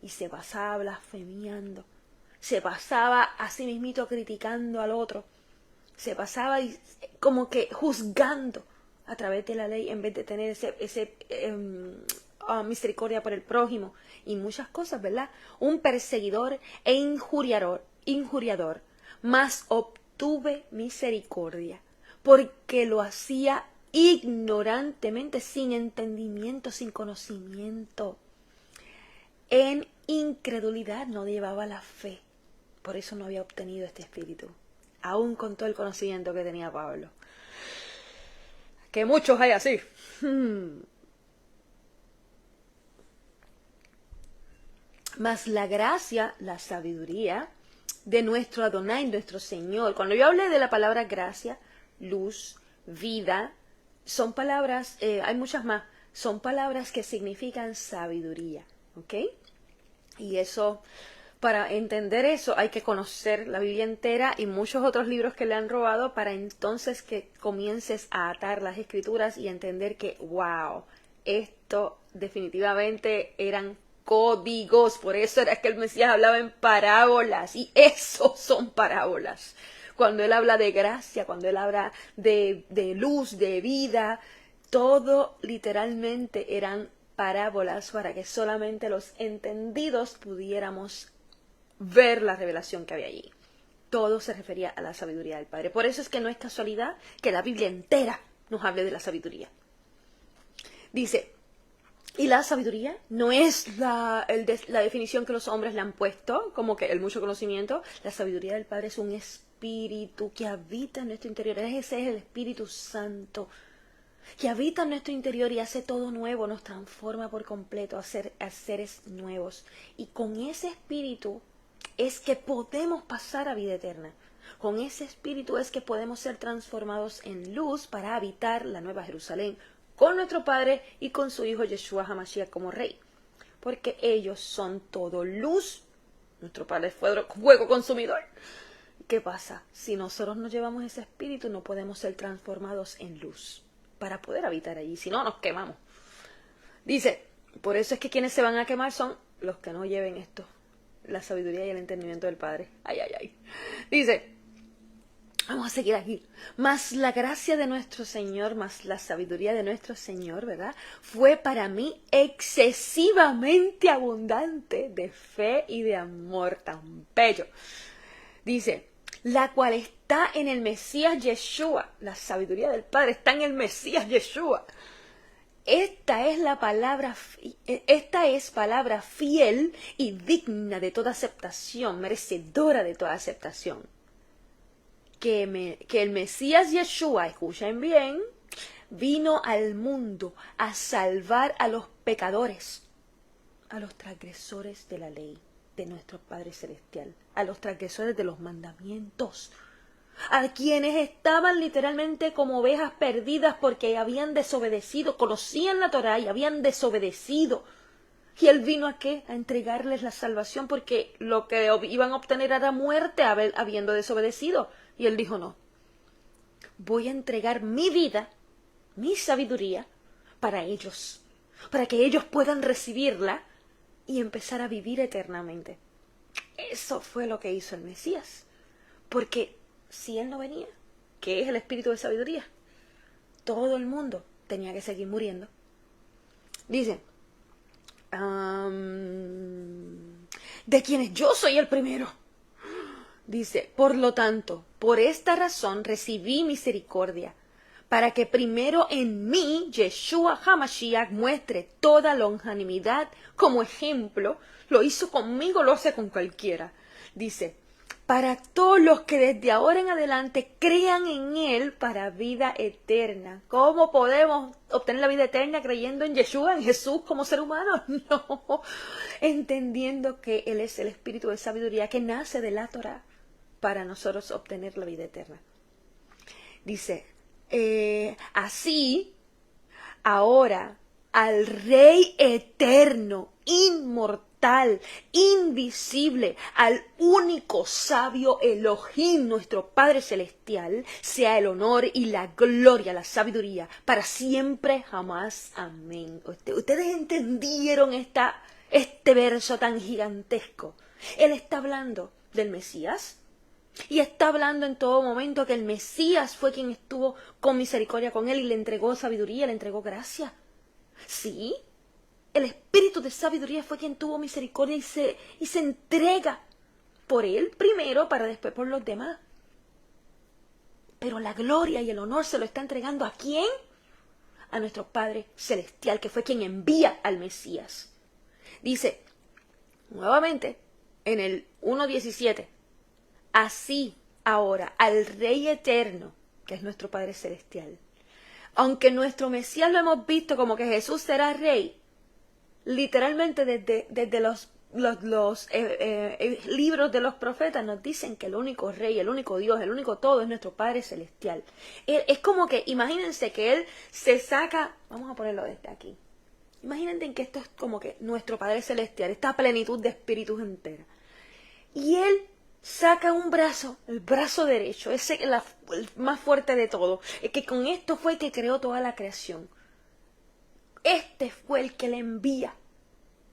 y se pasaba blasfemiando. Se pasaba a sí mismito criticando al otro. Se pasaba como que juzgando a través de la ley en vez de tener ese misericordia por el prójimo y muchas cosas, ¿verdad? Un perseguidor e injuriador, mas obtuve misericordia porque lo hacía ignorantemente, sin entendimiento, sin conocimiento. En incredulidad no llevaba la fe, por eso no había obtenido este espíritu, aún con todo el conocimiento que tenía Pablo. Que muchos hay así. Mas la gracia, la sabiduría de nuestro Adonai, nuestro Señor. Cuando yo hablé de la palabra gracia, luz, vida, son palabras, hay muchas más, son palabras que significan sabiduría, ¿ok? Y eso, para entender eso, hay que conocer la Biblia entera y muchos otros libros que le han robado para entonces que comiences a atar las escrituras y entender que, wow, esto definitivamente eran códigos, por eso era que el Mesías hablaba en parábolas, y eso son parábolas. Cuando él habla de gracia, cuando él habla de luz, de vida, todo literalmente eran parábolas para que solamente los entendidos pudiéramos ver la revelación que había allí. Todo se refería a la sabiduría del Padre. Por eso es que no es casualidad que la Biblia entera nos hable de la sabiduría. Dice, y la sabiduría no es la definición que los hombres le han puesto, como que el mucho conocimiento. La sabiduría del Padre es un espíritu que habita en nuestro interior. Ese es el Espíritu Santo, que habita en nuestro interior y hace todo nuevo, nos transforma por completo a seres nuevos. Y con ese espíritu es que podemos pasar a vida eterna. Con ese espíritu es que podemos ser transformados en luz para habitar la Nueva Jerusalén, con nuestro Padre y con su Hijo Yeshua HaMashiach como Rey. Porque ellos son todo luz. Nuestro Padre es fuego consumidor. ¿Qué pasa? Si nosotros no llevamos ese espíritu, no podemos ser transformados en luz para poder habitar allí. Si no, nos quemamos. Dice, por eso es que quienes se van a quemar son los que no lleven esto, la sabiduría y el entendimiento del Padre. Ay, ay, ay. Dice, vamos a seguir aquí. Mas la gracia de nuestro Señor, más la sabiduría de nuestro Señor, ¿verdad? Fue para mí excesivamente abundante de fe y de amor tan bello. Dice, la cual está en el Mesías Yeshua. La sabiduría del Padre está en el Mesías Yeshua. Esta es palabra fiel y digna de toda aceptación, merecedora de toda aceptación. Que el Mesías Yeshua, escuchen bien, vino al mundo a salvar a los pecadores, a los transgresores de la ley de nuestro Padre Celestial, a los transgresores de los mandamientos, a quienes estaban literalmente como ovejas perdidas porque habían desobedecido, conocían la Torá y habían desobedecido. Y él vino ¿a qué? A entregarles la salvación porque lo que iban a obtener era muerte habiendo desobedecido. Y él dijo, no, voy a entregar mi vida, mi sabiduría para ellos, para que ellos puedan recibirla y empezar a vivir eternamente. Eso fue lo que hizo el Mesías. Porque si él no venía, que es el espíritu de sabiduría, todo el mundo tenía que seguir muriendo. Dice, de quienes yo soy el primero. Dice, por lo tanto, por esta razón recibí misericordia, para que primero en mí, Yeshua HaMashiach, muestre toda longanimidad como ejemplo. Lo hizo conmigo, lo hace con cualquiera. Dice, para todos los que desde ahora en adelante crean en Él para vida eterna. ¿Cómo podemos obtener la vida eterna creyendo en Yeshua, en Jesús como ser humano? No, entendiendo que Él es el espíritu de sabiduría que nace de la Torá para nosotros obtener la vida eterna. Dice, así, ahora, al Rey eterno, inmortal, invisible, al único sabio Elohim, nuestro Padre Celestial, sea el honor y la gloria, la sabiduría, para siempre, jamás. Amén. ¿Ustedes entendieron este verso tan gigantesco? Él está hablando del Mesías y está hablando en todo momento que el Mesías fue quien estuvo con misericordia con él y le entregó sabiduría, le entregó gracia. Sí, el espíritu de sabiduría fue quien tuvo misericordia y se entrega por él primero para después por los demás. Pero la gloria y el honor se lo está entregando ¿a quién? A nuestro Padre Celestial, que fue quien envía al Mesías. Dice, nuevamente, en el 1:17, así ahora al Rey eterno, que es nuestro Padre Celestial. Aunque nuestro Mesías lo hemos visto como que Jesús será Rey, literalmente desde los libros de los profetas nos dicen que el único Rey, el único Dios, el único todo es nuestro Padre Celestial. Es como que, imagínense que Él se saca, vamos a ponerlo desde aquí, imagínense que esto es como que nuestro Padre Celestial, esta plenitud de espíritus entera. Y Él saca un brazo, el brazo derecho, el más fuerte de todo, el que con esto fue el que creó toda la creación. Este fue el que le envía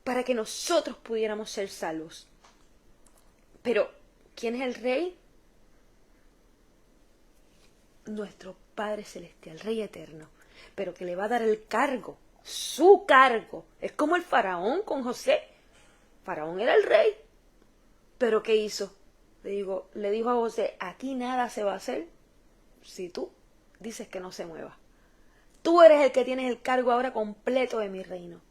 para que nosotros pudiéramos ser salvos. Pero, ¿quién es el Rey? Nuestro Padre Celestial, Rey eterno, pero que le va a dar el cargo, su cargo. Es como el faraón con José. Faraón era el rey, pero ¿qué hizo? Le dijo a José, aquí nada se va a hacer si tú dices que no se mueva. Tú eres el que tienes el cargo ahora completo de mi reino.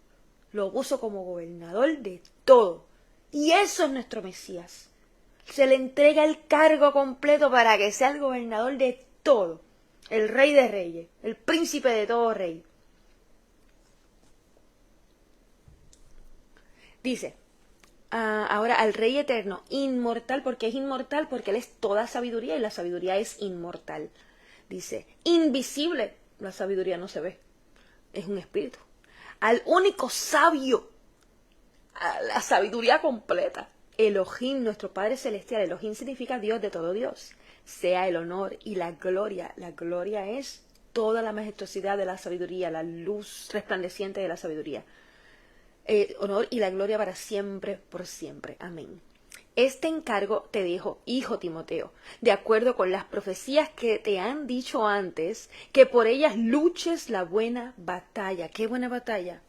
Lo puso como gobernador de todo. Y eso es nuestro Mesías. Se le entrega el cargo completo para que sea el gobernador de todo. El Rey de Reyes, el príncipe de todo rey. Dice, ahora al Rey eterno, inmortal, porque es inmortal, porque Él es toda sabiduría y la sabiduría es inmortal. Dice, invisible, la sabiduría no se ve, es un espíritu. Al único sabio, a la sabiduría completa, Elohim, nuestro Padre Celestial. Elohim significa Dios de todo Dios. Sea el honor y la gloria. La gloria es toda la majestuosidad de la sabiduría, la luz resplandeciente de la sabiduría. Honor y la gloria para siempre, por siempre. Amén. Este encargo te dejo, hijo Timoteo, de acuerdo con las profecías que te han dicho antes, que por ellas luches la buena batalla. ¿Qué buena batalla?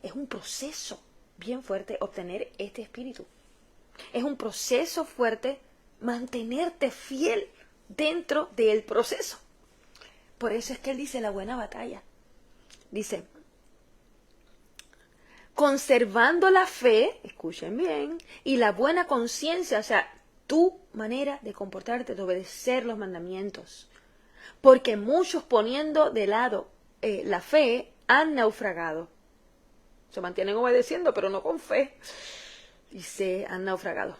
Es un proceso bien fuerte obtener este espíritu. Es un proceso fuerte mantenerte fiel dentro del proceso. Por eso es que él dice la buena batalla. Dice, conservando la fe, escuchen bien, y la buena conciencia, o sea, tu manera de comportarte, de obedecer los mandamientos. Porque muchos poniendo de lado la fe han naufragado. Se mantienen obedeciendo, pero no con fe. Y se han naufragado.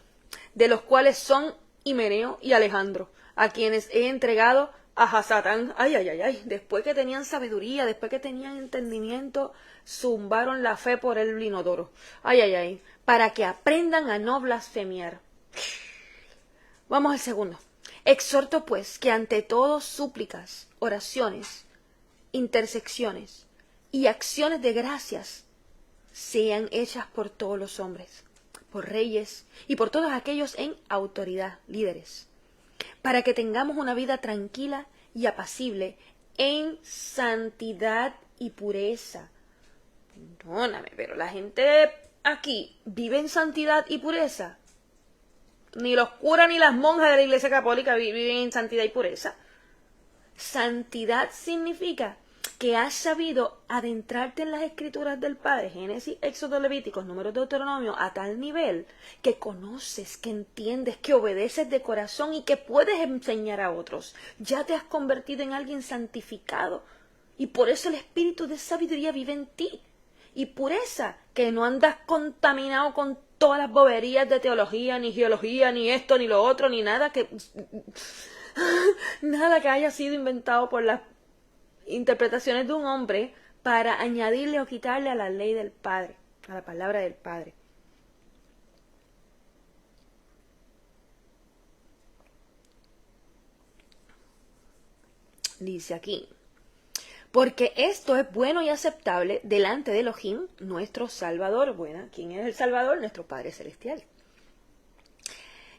De los cuales son Himeneo y Alejandro, a quienes he entregado a Satán. Ay, ay, ay, ay. Después que tenían sabiduría, después que tenían entendimiento, zumbaron la fe por el inodoro. Ay, ay, ay. Para que aprendan a no blasfemiar. Vamos al segundo. Exhorto pues que ante todo súplicas, oraciones, intersecciones y acciones de gracias sean hechas por todos los hombres, por reyes y por todos aquellos en autoridad, líderes, para que tengamos una vida tranquila y apacible en santidad y pureza. Perdóname, pero la gente aquí vive en santidad y pureza. Ni los curas ni las monjas de la Iglesia Católica viven en santidad y pureza. Santidad significa que has sabido adentrarte en las escrituras del Padre, Génesis, Éxodo, Levíticos, Números, Deuteronomio, a tal nivel que conoces, que entiendes, que obedeces de corazón y que puedes enseñar a otros. Ya te has convertido en alguien santificado y por eso el espíritu de sabiduría vive en ti. Y pureza, que no andas contaminado con todas las boberías de teología, ni geología, ni esto, ni lo otro, ni nada que haya sido inventado por las interpretaciones de un hombre para añadirle o quitarle a la ley del Padre, a la palabra del Padre. Dice aquí, porque esto es bueno y aceptable delante de Elohim, nuestro Salvador. Bueno, ¿quién es el Salvador? Nuestro Padre Celestial.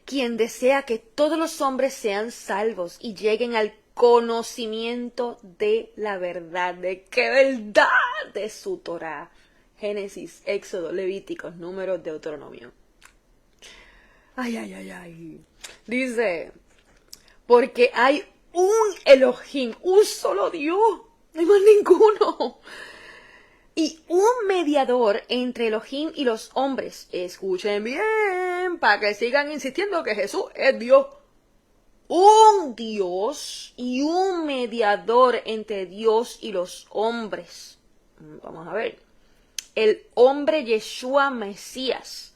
Quien desea que todos los hombres sean salvos y lleguen al conocimiento de la verdad. ¿De qué verdad? De su Torah. Génesis, Éxodo, Levíticos, Números, Deuteronomio. Ay. Dice, porque hay un Elohim, un solo Dios. No hay más ninguno. Y un mediador entre Elohim y los hombres. Escuchen bien, para que sigan insistiendo que Jesús es Dios. Un Dios y un mediador entre Dios y los hombres. Vamos a ver. El hombre Yeshua Mesías.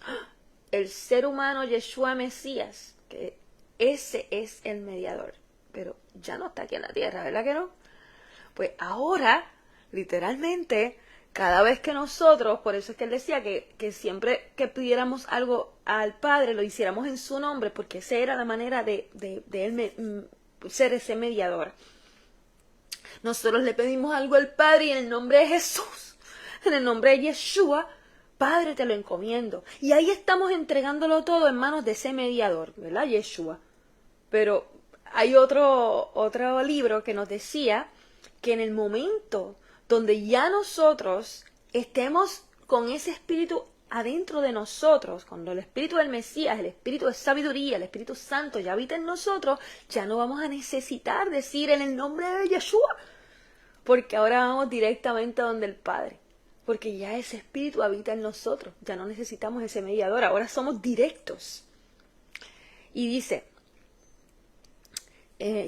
El ser humano Yeshua Mesías. Que ese es el mediador. Pero ya no está aquí en la tierra, ¿verdad que no? Pues ahora, literalmente, cada vez que nosotros, por eso es que él decía que siempre que pidiéramos algo al Padre, lo hiciéramos en su nombre, porque esa era la manera de él ser ese mediador. Nosotros le pedimos algo al Padre y en el nombre de Jesús, en el nombre de Yeshua, Padre, te lo encomiendo. Y ahí estamos entregándolo todo en manos de ese mediador, ¿verdad? Yeshua. Pero hay otro libro que nos decía que en el momento donde ya nosotros estemos con ese espíritu adentro de nosotros, cuando el espíritu del Mesías, el espíritu de sabiduría, el Espíritu Santo ya habita en nosotros, ya no vamos a necesitar decir en el nombre de Yeshua, porque ahora vamos directamente a donde el Padre, porque ya ese espíritu habita en nosotros, ya no necesitamos ese mediador, ahora somos directos. Y dice,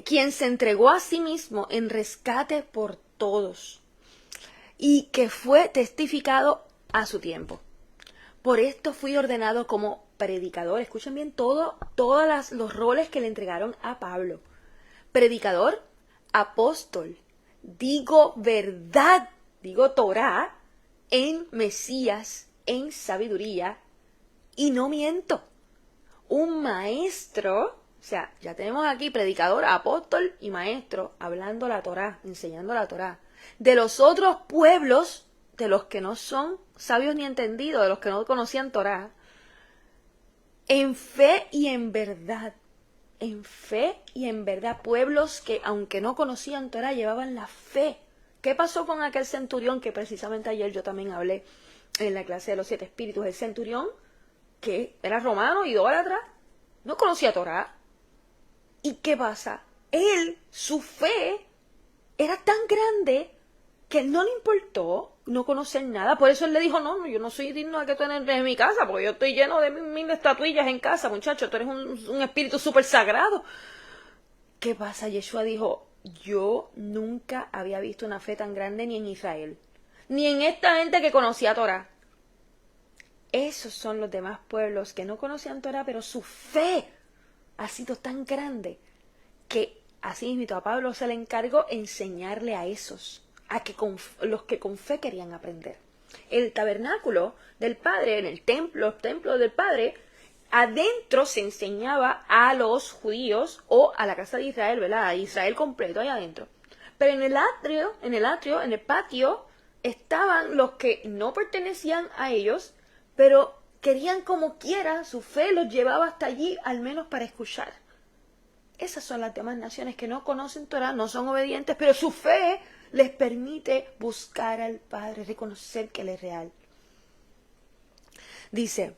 quien se entregó a sí mismo en rescate por todos y que fue testificado a su tiempo. Por esto fui ordenado como predicador. Escuchen bien todos los roles que le entregaron a Pablo. Predicador, apóstol, digo verdad, digo Torah, en Mesías, en sabiduría, y no miento. Un maestro. O sea, ya tenemos aquí predicador, apóstol y maestro hablando la Torá, enseñando la Torá. De los otros pueblos, de los que no son sabios ni entendidos, de los que no conocían Torá, en fe y en verdad. En fe y en verdad. Pueblos que, aunque no conocían Torá, llevaban la fe. ¿Qué pasó con aquel centurión que precisamente ayer yo también hablé en la clase de los 7 espíritus? El centurión, que era romano, idólatra, no conocía Torá. ¿Y qué pasa? Él, su fe, era tan grande que él no le importó no conocer nada. Por eso él le dijo, no, yo no soy digno de que tú entres en mi casa, porque yo estoy lleno de mil estatuillas en casa, muchacho, tú eres un espíritu súper sagrado. ¿Qué pasa? Yeshua dijo, yo nunca había visto una fe tan grande ni en Israel, ni en esta gente que conocía Torah. Esos son los demás pueblos que no conocían Torah, pero su fe ha sido tan grande que así mismo a Pablo se le encargó enseñarle a esos, los que con fe querían aprender. El tabernáculo del Padre, en el templo del Padre, adentro se enseñaba a los judíos o a la casa de Israel, ¿verdad? A Israel completo ahí adentro. Pero en el atrio, en el patio, estaban los que no pertenecían a ellos, pero querían como quiera, su fe los llevaba hasta allí, al menos para escuchar. Esas son las demás naciones que no conocen Torah, no son obedientes, pero su fe les permite buscar al Padre, reconocer que Él es real. Dice,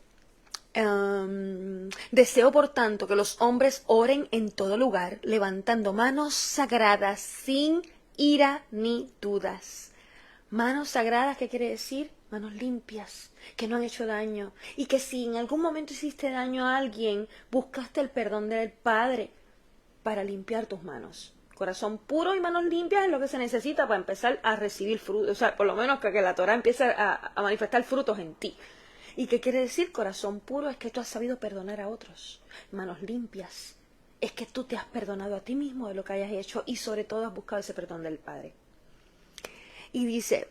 deseo por tanto que los hombres oren en todo lugar, levantando manos sagradas sin ira ni dudas. Manos sagradas, ¿qué quiere decir? Manos limpias, que no han hecho daño. Y que si en algún momento hiciste daño a alguien, buscaste el perdón del Padre para limpiar tus manos. Corazón puro y manos limpias es lo que se necesita para empezar a recibir frutos. O sea, por lo menos que la Torah empiece a manifestar frutos en ti. ¿Y qué quiere decir? Corazón puro es que tú has sabido perdonar a otros. Manos limpias es que tú te has perdonado a ti mismo de lo que hayas hecho y sobre todo has buscado ese perdón del Padre. Y dice,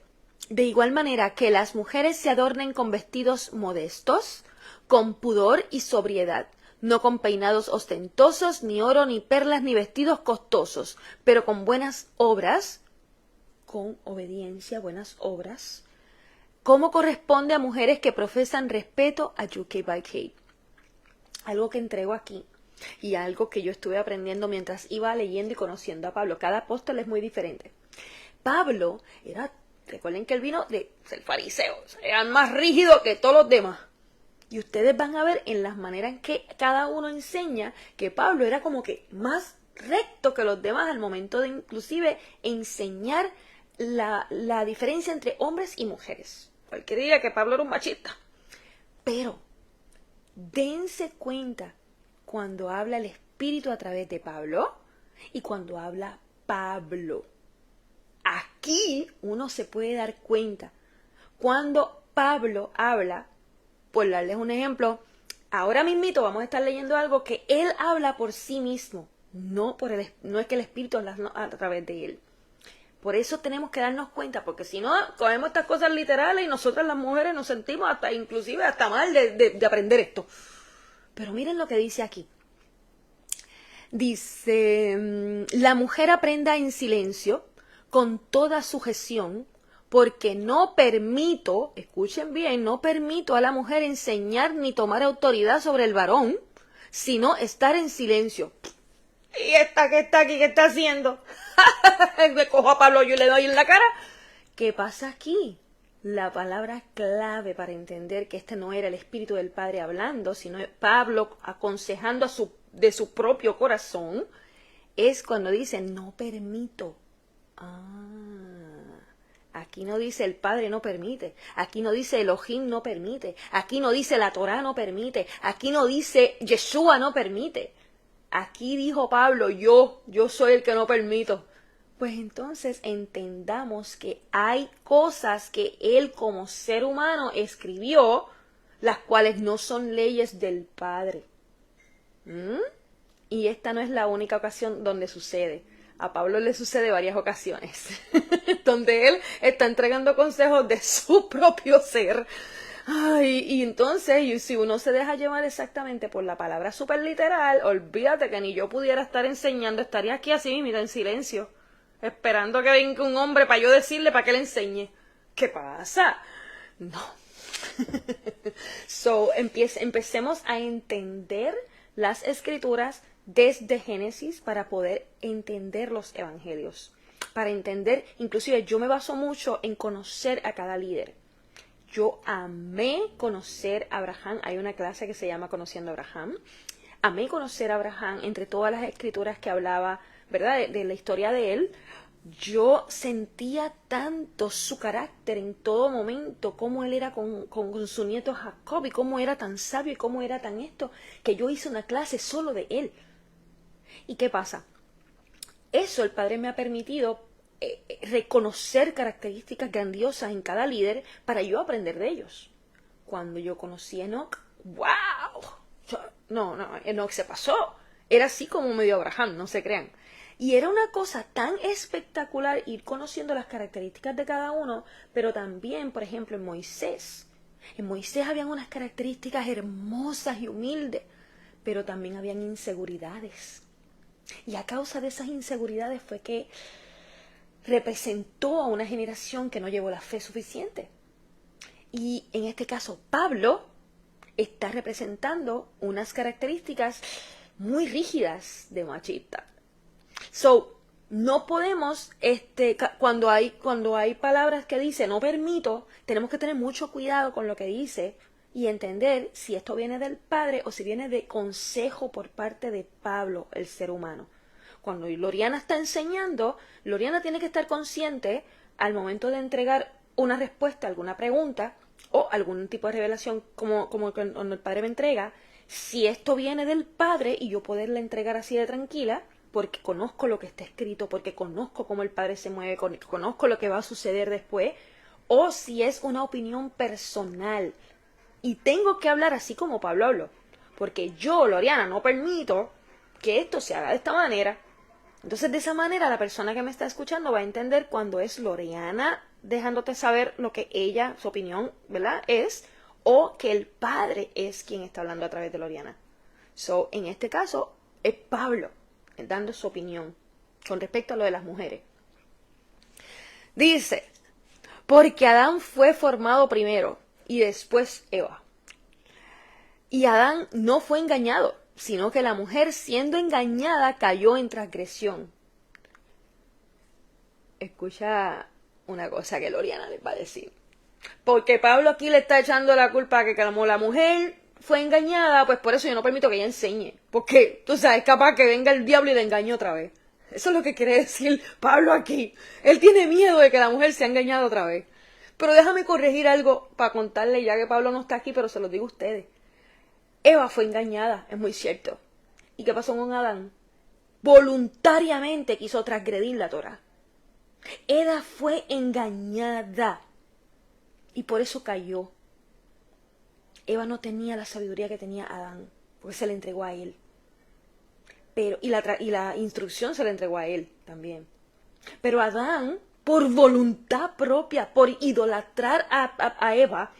de igual manera que las mujeres se adornen con vestidos modestos, con pudor y sobriedad, no con peinados ostentosos, ni oro, ni perlas, ni vestidos costosos, pero con buenas obras, con obediencia, buenas obras, como corresponde a mujeres que profesan respeto a UK by Kate. Algo que entrego aquí y algo que yo estuve aprendiendo mientras iba leyendo y conociendo a Pablo. Cada apóstol es muy diferente. Pablo recuerden que él vino de ser fariseo, era más rígido que todos los demás. Y ustedes van a ver en las maneras en que cada uno enseña que Pablo era como que más recto que los demás al momento de inclusive enseñar la diferencia entre hombres y mujeres. Cualquiera diría que Pablo era un machista. Pero dense cuenta cuando habla el Espíritu a través de Pablo y cuando habla Pablo. Aquí uno se puede dar cuenta. Cuando Pablo habla, por darles un ejemplo, ahora mismito vamos a estar leyendo algo que él habla por sí mismo, no es que el Espíritu habla a través de él. Por eso tenemos que darnos cuenta, porque si no, cogemos estas cosas literales y nosotras las mujeres nos sentimos inclusive hasta mal de aprender esto. Pero miren lo que dice aquí. Dice, la mujer aprenda en silencio, con toda sujeción, porque no permito, escuchen bien, no permito a la mujer enseñar ni tomar autoridad sobre el varón, sino estar en silencio. ¿Y esta que está aquí, qué está haciendo? Me cojo a Pablo, yo le doy en la cara. ¿Qué pasa aquí? La palabra clave para entender que este no era el Espíritu del Padre hablando, sino Pablo aconsejando de su propio corazón, es cuando dice, no permito. Aquí no dice el Padre no permite, aquí no dice Elohim no permite, aquí no dice la Torá no permite, aquí no dice Yeshua no permite. Aquí dijo Pablo, yo soy el que no permito. Pues entonces entendamos que hay cosas que él como ser humano escribió, las cuales no son leyes del Padre. Y esta no es la única ocasión donde sucede. A Pablo le sucede varias ocasiones, donde él está entregando consejos de su propio ser. Ay, y entonces, si uno se deja llevar exactamente por la palabra súper literal, olvídate que ni yo pudiera estar enseñando, estaría aquí así, mira, en silencio, esperando que venga un hombre para yo decirle, para que le enseñe. ¿Qué pasa? No. Empecemos a entender las escrituras desde Génesis para poder entender los evangelios. Para entender, inclusive yo me baso mucho en conocer a cada líder. Yo amé conocer a Abraham. Hay una clase que se llama Conociendo a Abraham. Amé conocer a Abraham entre todas las escrituras que hablaba, ¿verdad? De la historia de él. Yo sentía tanto su carácter en todo momento, cómo él era con su nieto Jacob y cómo era tan sabio y cómo era tan esto, que yo hice una clase solo de él. ¿Y qué pasa? Eso el Padre me ha permitido reconocer características grandiosas en cada líder para yo aprender de ellos. Cuando yo conocí a Enoch, ¡wow! No, Enoch se pasó. Era así como medio Abraham, no se crean. Y era una cosa tan espectacular ir conociendo las características de cada uno, pero también, por ejemplo, en Moisés. En Moisés habían unas características hermosas y humildes, pero también habían inseguridades. Y a causa de esas inseguridades fue que representó a una generación que no llevó la fe suficiente. Y en este caso, Pablo está representando unas características muy rígidas de machista. No podemos, cuando hay palabras que dice no permito, tenemos que tener mucho cuidado con lo que dice y entender si esto viene del Padre o si viene de consejo por parte de Pablo, el ser humano. cuando Loriana está enseñando, Loriana tiene que estar consciente al momento de entregar una respuesta a alguna pregunta o algún tipo de revelación como cuando el padre me entrega, si esto viene del padre y yo poderla entregar así de tranquila, porque conozco lo que está escrito, porque conozco cómo el padre se mueve, conozco lo que va a suceder después, o si es una opinión personal. Y tengo que hablar así como Pablo habló, porque yo, Loriana, no permito que esto se haga de esta manera. Entonces, de esa manera, la persona que me está escuchando va a entender cuando es Loriana dejándote saber lo que ella, su opinión, ¿verdad?, es, o que el padre es quien está hablando a través de Loriana. So, en este caso, es Pablo dando su opinión con respecto a lo de las mujeres. Dice, porque Adán fue formado primero y después Eva. Y Adán no fue engañado, sino que la mujer, siendo engañada, cayó en transgresión. Escucha una cosa que Loriana les va a decir. Porque Pablo aquí le está echando la culpa a que como la mujer fue engañada, pues por eso yo no permito que ella enseñe. Porque, tú sabes, es capaz que venga el diablo y la engañe otra vez. Eso es lo que quiere decir Pablo aquí. Él tiene miedo de que la mujer sea engañada otra vez. Pero déjame corregir algo para contarle, ya que Pablo no está aquí, pero se lo digo a ustedes. Eva fue engañada, es muy cierto. ¿Y qué pasó con Adán? Voluntariamente quiso transgredir la Torá. Eva fue engañada y por eso cayó. Eva no tenía la sabiduría que tenía Adán, porque se le entregó a él. Y la instrucción se le entregó a él también. Pero Adán, por voluntad propia, por idolatrar a Eva,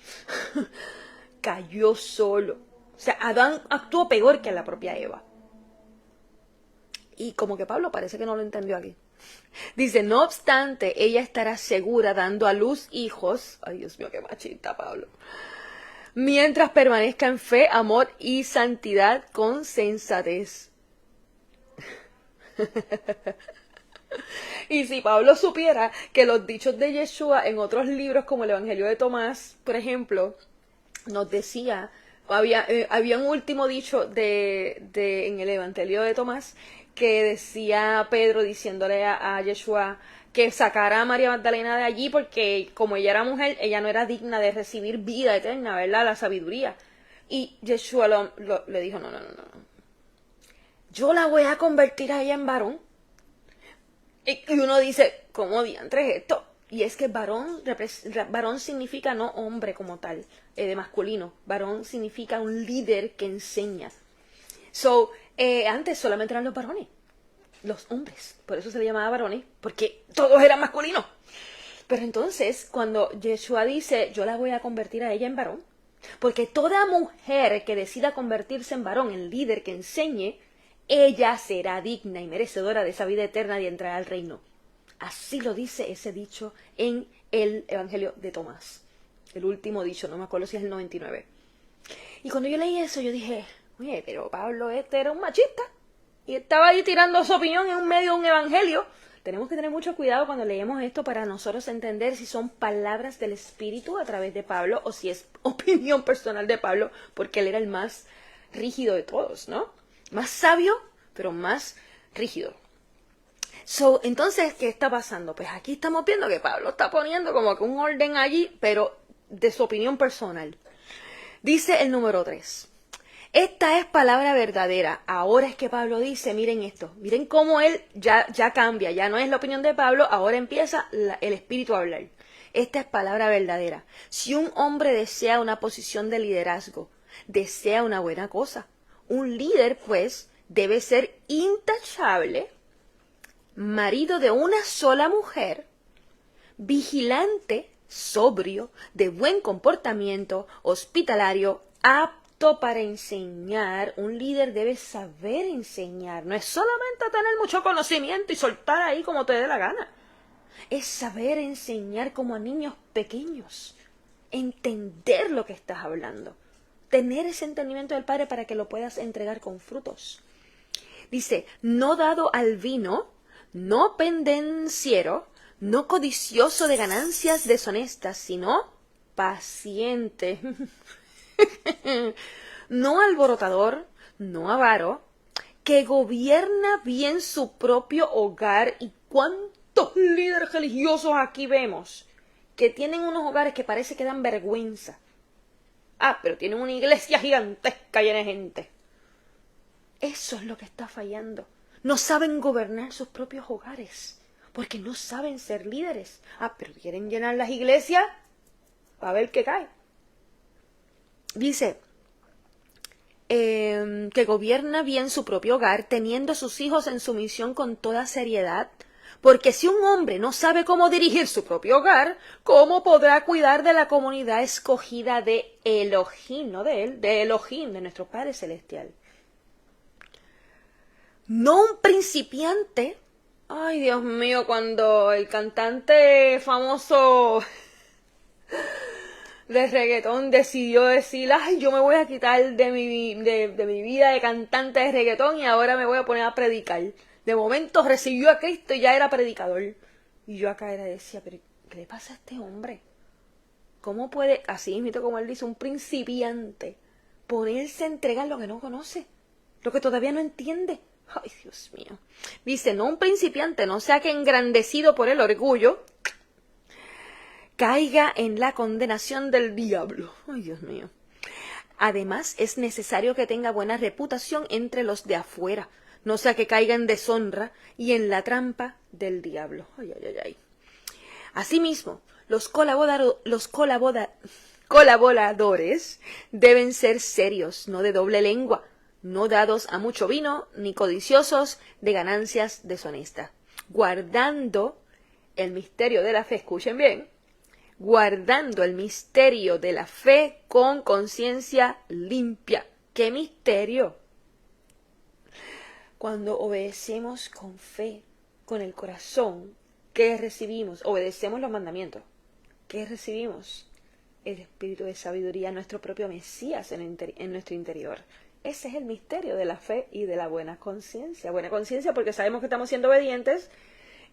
cayó solo. O sea, Adán actuó peor que la propia Eva. Y como que Pablo parece que no lo entendió aquí. Dice, no obstante, ella estará segura dando a luz hijos. Ay, Dios mío, qué machista, Pablo. Mientras permanezca en fe, amor y santidad con sensatez. Y si Pablo supiera que los dichos de Yeshua en otros libros como el Evangelio de Tomás, por ejemplo, nos decía, había un último dicho en el Evangelio de Tomás que decía Pedro diciéndole a Yeshua que sacara a María Magdalena de allí porque como ella era mujer, ella no era digna de recibir vida eterna, ¿verdad? La sabiduría. Y Yeshua le dijo, no. Yo la voy a convertir a ella en varón. Y uno dice, ¿cómo diantres es esto? Y es que varón significa no hombre como tal, de masculino. Varón significa un líder que enseña. Antes solamente eran los varones, los hombres. Por eso se le llamaba varones, porque todos eran masculinos. Pero entonces, cuando Yeshua dice, yo la voy a convertir a ella en varón, porque toda mujer que decida convertirse en varón, en líder que enseñe, ella será digna y merecedora de esa vida eterna y entrar al reino. Así lo dice ese dicho en el Evangelio de Tomás. El último dicho, no me acuerdo si es el 99. Y cuando yo leí eso, yo dije, oye, pero Pablo era un machista. Y estaba ahí tirando su opinión en medio de un evangelio. Tenemos que tener mucho cuidado cuando leemos esto para nosotros entender si son palabras del Espíritu a través de Pablo o si es opinión personal de Pablo, porque él era el más rígido de todos, ¿no? Más sabio, pero más rígido. Entonces, ¿qué está pasando? Pues aquí estamos viendo que Pablo está poniendo como que un orden allí, pero de su opinión personal. Dice el número 3. Esta es palabra verdadera. Ahora es que Pablo dice, miren esto, miren cómo él ya cambia, ya no es la opinión de Pablo, ahora empieza el Espíritu a hablar. Esta es palabra verdadera. Si un hombre desea una posición de liderazgo, desea una buena cosa. Un líder, pues, debe ser intachable, marido de una sola mujer, vigilante, sobrio, de buen comportamiento, hospitalario, apto para enseñar. Un líder debe saber enseñar. No es solamente tener mucho conocimiento y soltar ahí como te dé la gana. Es saber enseñar como a niños pequeños. Entender lo que estás hablando. Tener ese entendimiento del Padre para que lo puedas entregar con frutos. Dice, no dado al vino, no pendenciero, no codicioso de ganancias deshonestas, sino paciente. No alborotador, no avaro, que gobierna bien su propio hogar. ¿Y cuántos líderes religiosos aquí vemos que tienen unos hogares que parece que dan vergüenza? Ah, pero tienen una iglesia gigantesca llena de gente. Eso es lo que está fallando. No saben gobernar sus propios hogares porque no saben ser líderes. Ah, pero quieren llenar las iglesias a ver qué cae. Dice que gobierna bien su propio hogar, teniendo a sus hijos en sumisión con toda seriedad. Porque si un hombre no sabe cómo dirigir su propio hogar, ¿cómo podrá cuidar de la comunidad escogida de Elohim, no de él, de Elohim, de nuestro Padre Celestial? No un principiante. Ay, Dios mío, cuando el cantante famoso de reggaetón decidió decir, ay, yo me voy a quitar de mi vida de cantante de reggaetón y ahora me voy a poner a predicar. De momento recibió a Cristo y ya era predicador. Y yo acá decía, pero ¿qué le pasa a este hombre? ¿Cómo puede, así mismo como él dice, un principiante ponerse a entregar lo que no conoce, lo que todavía no entiende? Ay, Dios mío. Dice, no un principiante, no sea que engrandecido por el orgullo, caiga en la condenación del diablo. Ay, Dios mío. Además, es necesario que tenga buena reputación entre los de afuera, no sea que caiga en deshonra y en la trampa del diablo. Ay, ay, ay, ay. Asimismo, los colaboradores deben ser serios, no de doble lengua, no dados a mucho vino, ni codiciosos de ganancias deshonestas, guardando el misterio de la fe, escuchen bien, guardando el misterio de la fe con conciencia limpia. ¿Qué misterio? Cuando obedecemos con fe, con el corazón, ¿qué recibimos? Obedecemos los mandamientos. ¿Qué recibimos? El espíritu de sabiduría, nuestro propio Mesías en nuestro interior. Ese es el misterio de la fe y de la buena conciencia. Buena conciencia porque sabemos que estamos siendo obedientes,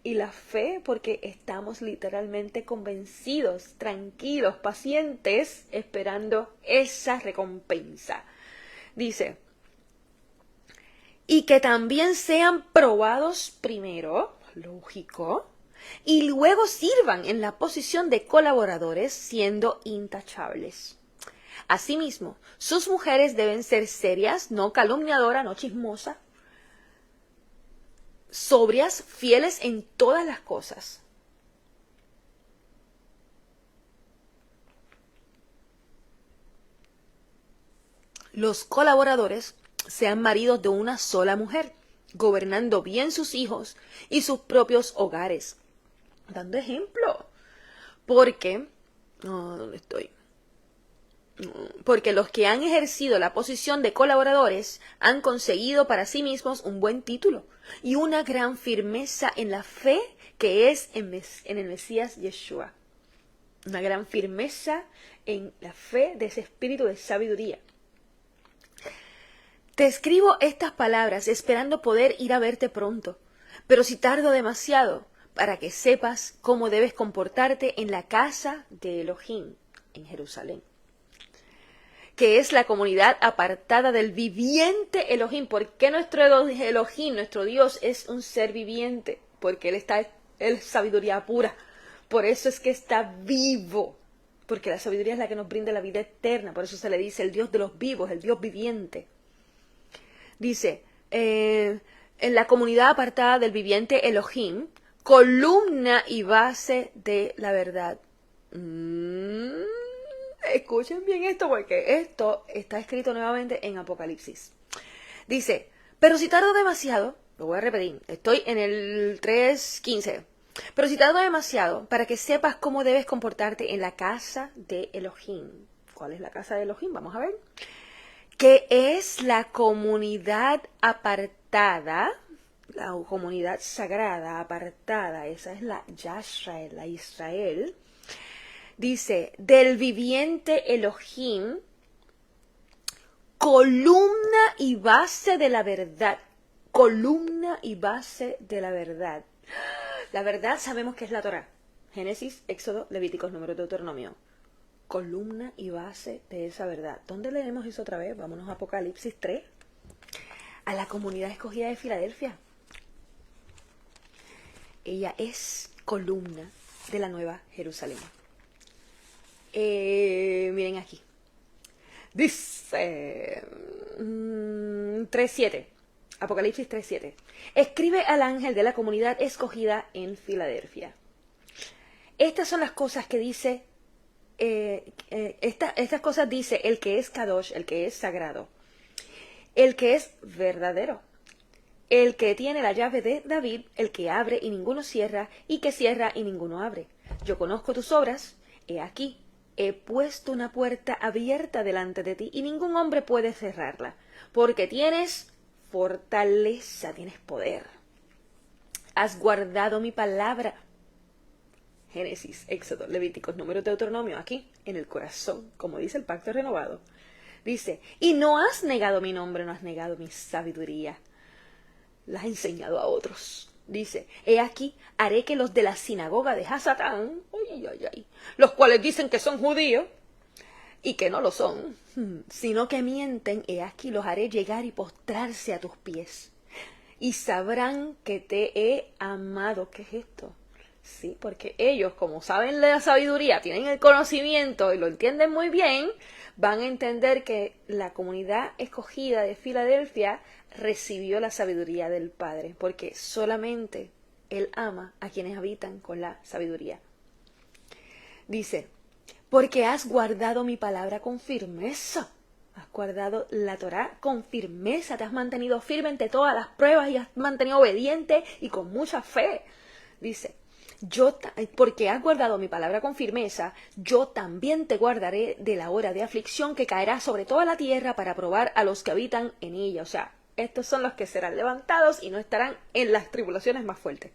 y la fe porque estamos literalmente convencidos, tranquilos, pacientes, esperando esa recompensa. Dice, y que también sean probados primero, lógico, y luego sirvan en la posición de colaboradores siendo intachables. Asimismo, sus mujeres deben ser serias, no calumniadoras, no chismosas, sobrias, fieles en todas las cosas. Los colaboradores sean maridos de una sola mujer, gobernando bien sus hijos y sus propios hogares, dando ejemplo. Porque, ¿dónde estoy? Porque los que han ejercido la posición de colaboradores han conseguido para sí mismos un buen título y una gran firmeza en la fe que es en el Mesías Yeshua. Una gran firmeza en la fe de ese espíritu de sabiduría. Te escribo estas palabras esperando poder ir a verte pronto, pero si tardo demasiado, para que sepas cómo debes comportarte en la casa de Elohim, en Jerusalén, que es la comunidad apartada del viviente Elohim. ¿Por qué nuestro Elohim, nuestro Dios, es un ser viviente? Porque Él es sabiduría pura. Por eso es que está vivo. Porque la sabiduría es la que nos brinda la vida eterna. Por eso se le dice el Dios de los vivos, el Dios viviente. Dice, en la comunidad apartada del viviente Elohim, columna y base de la verdad. Escuchen bien esto porque esto está escrito nuevamente en Apocalipsis. Dice, pero si tardo demasiado, lo voy a repetir, estoy en el 3:15. Pero si tardo demasiado, para que sepas cómo debes comportarte en la casa de Elohim. ¿Cuál es la casa de Elohim? Vamos a ver. Que es la comunidad apartada, la comunidad sagrada, apartada, esa es la Yashrael, la Israel. Dice, del viviente Elohim, columna y base de la verdad. Columna y base de la verdad. La verdad sabemos que es la Torá. Génesis, Éxodo, Levíticos, Números, Deuteronomio. Columna y base de esa verdad. ¿Dónde leemos eso otra vez? Vámonos a Apocalipsis 3. a la comunidad escogida de Filadelfia. Ella es columna de la Nueva Jerusalén. Miren aquí. Dice 3:7. Apocalipsis 3:7. Escribe al ángel de la comunidad escogida en Filadelfia. Estas son las cosas que dice, estas cosas dice el que es Kadosh, el que es sagrado, el que es verdadero, el que tiene la llave de David, el que abre y ninguno cierra, y que cierra y ninguno abre. Yo conozco tus obras, he aquí, he puesto una puerta abierta delante de ti, y ningún hombre puede cerrarla, porque tienes fortaleza, tienes poder. Has guardado mi palabra. Génesis, Éxodo, Levíticos, Números, Deuteronomio, aquí, en el corazón, como dice el pacto renovado. Dice, y no has negado mi nombre, no has negado mi sabiduría. La has enseñado a otros. Dice, he aquí, haré que los de la sinagoga de Hasatán, los cuales dicen que son judíos, y que no lo son, sino que mienten, he aquí los haré llegar y postrarse a tus pies. Y sabrán que te he amado. ¿Qué es esto? Sí, porque ellos, como saben la sabiduría, tienen el conocimiento y lo entienden muy bien, van a entender que la comunidad escogida de Filadelfia recibió la sabiduría del Padre, porque solamente Él ama a quienes habitan con la sabiduría. Dice, porque has guardado mi palabra con firmeza. Has guardado la Torá con firmeza, te has mantenido firme ante todas las pruebas y has mantenido obediente y con mucha fe. Dice, porque has guardado mi palabra con firmeza, yo también te guardaré de la hora de aflicción que caerá sobre toda la tierra para probar a los que habitan en ella. O sea, estos son los que serán levantados y no estarán en las tribulaciones más fuertes.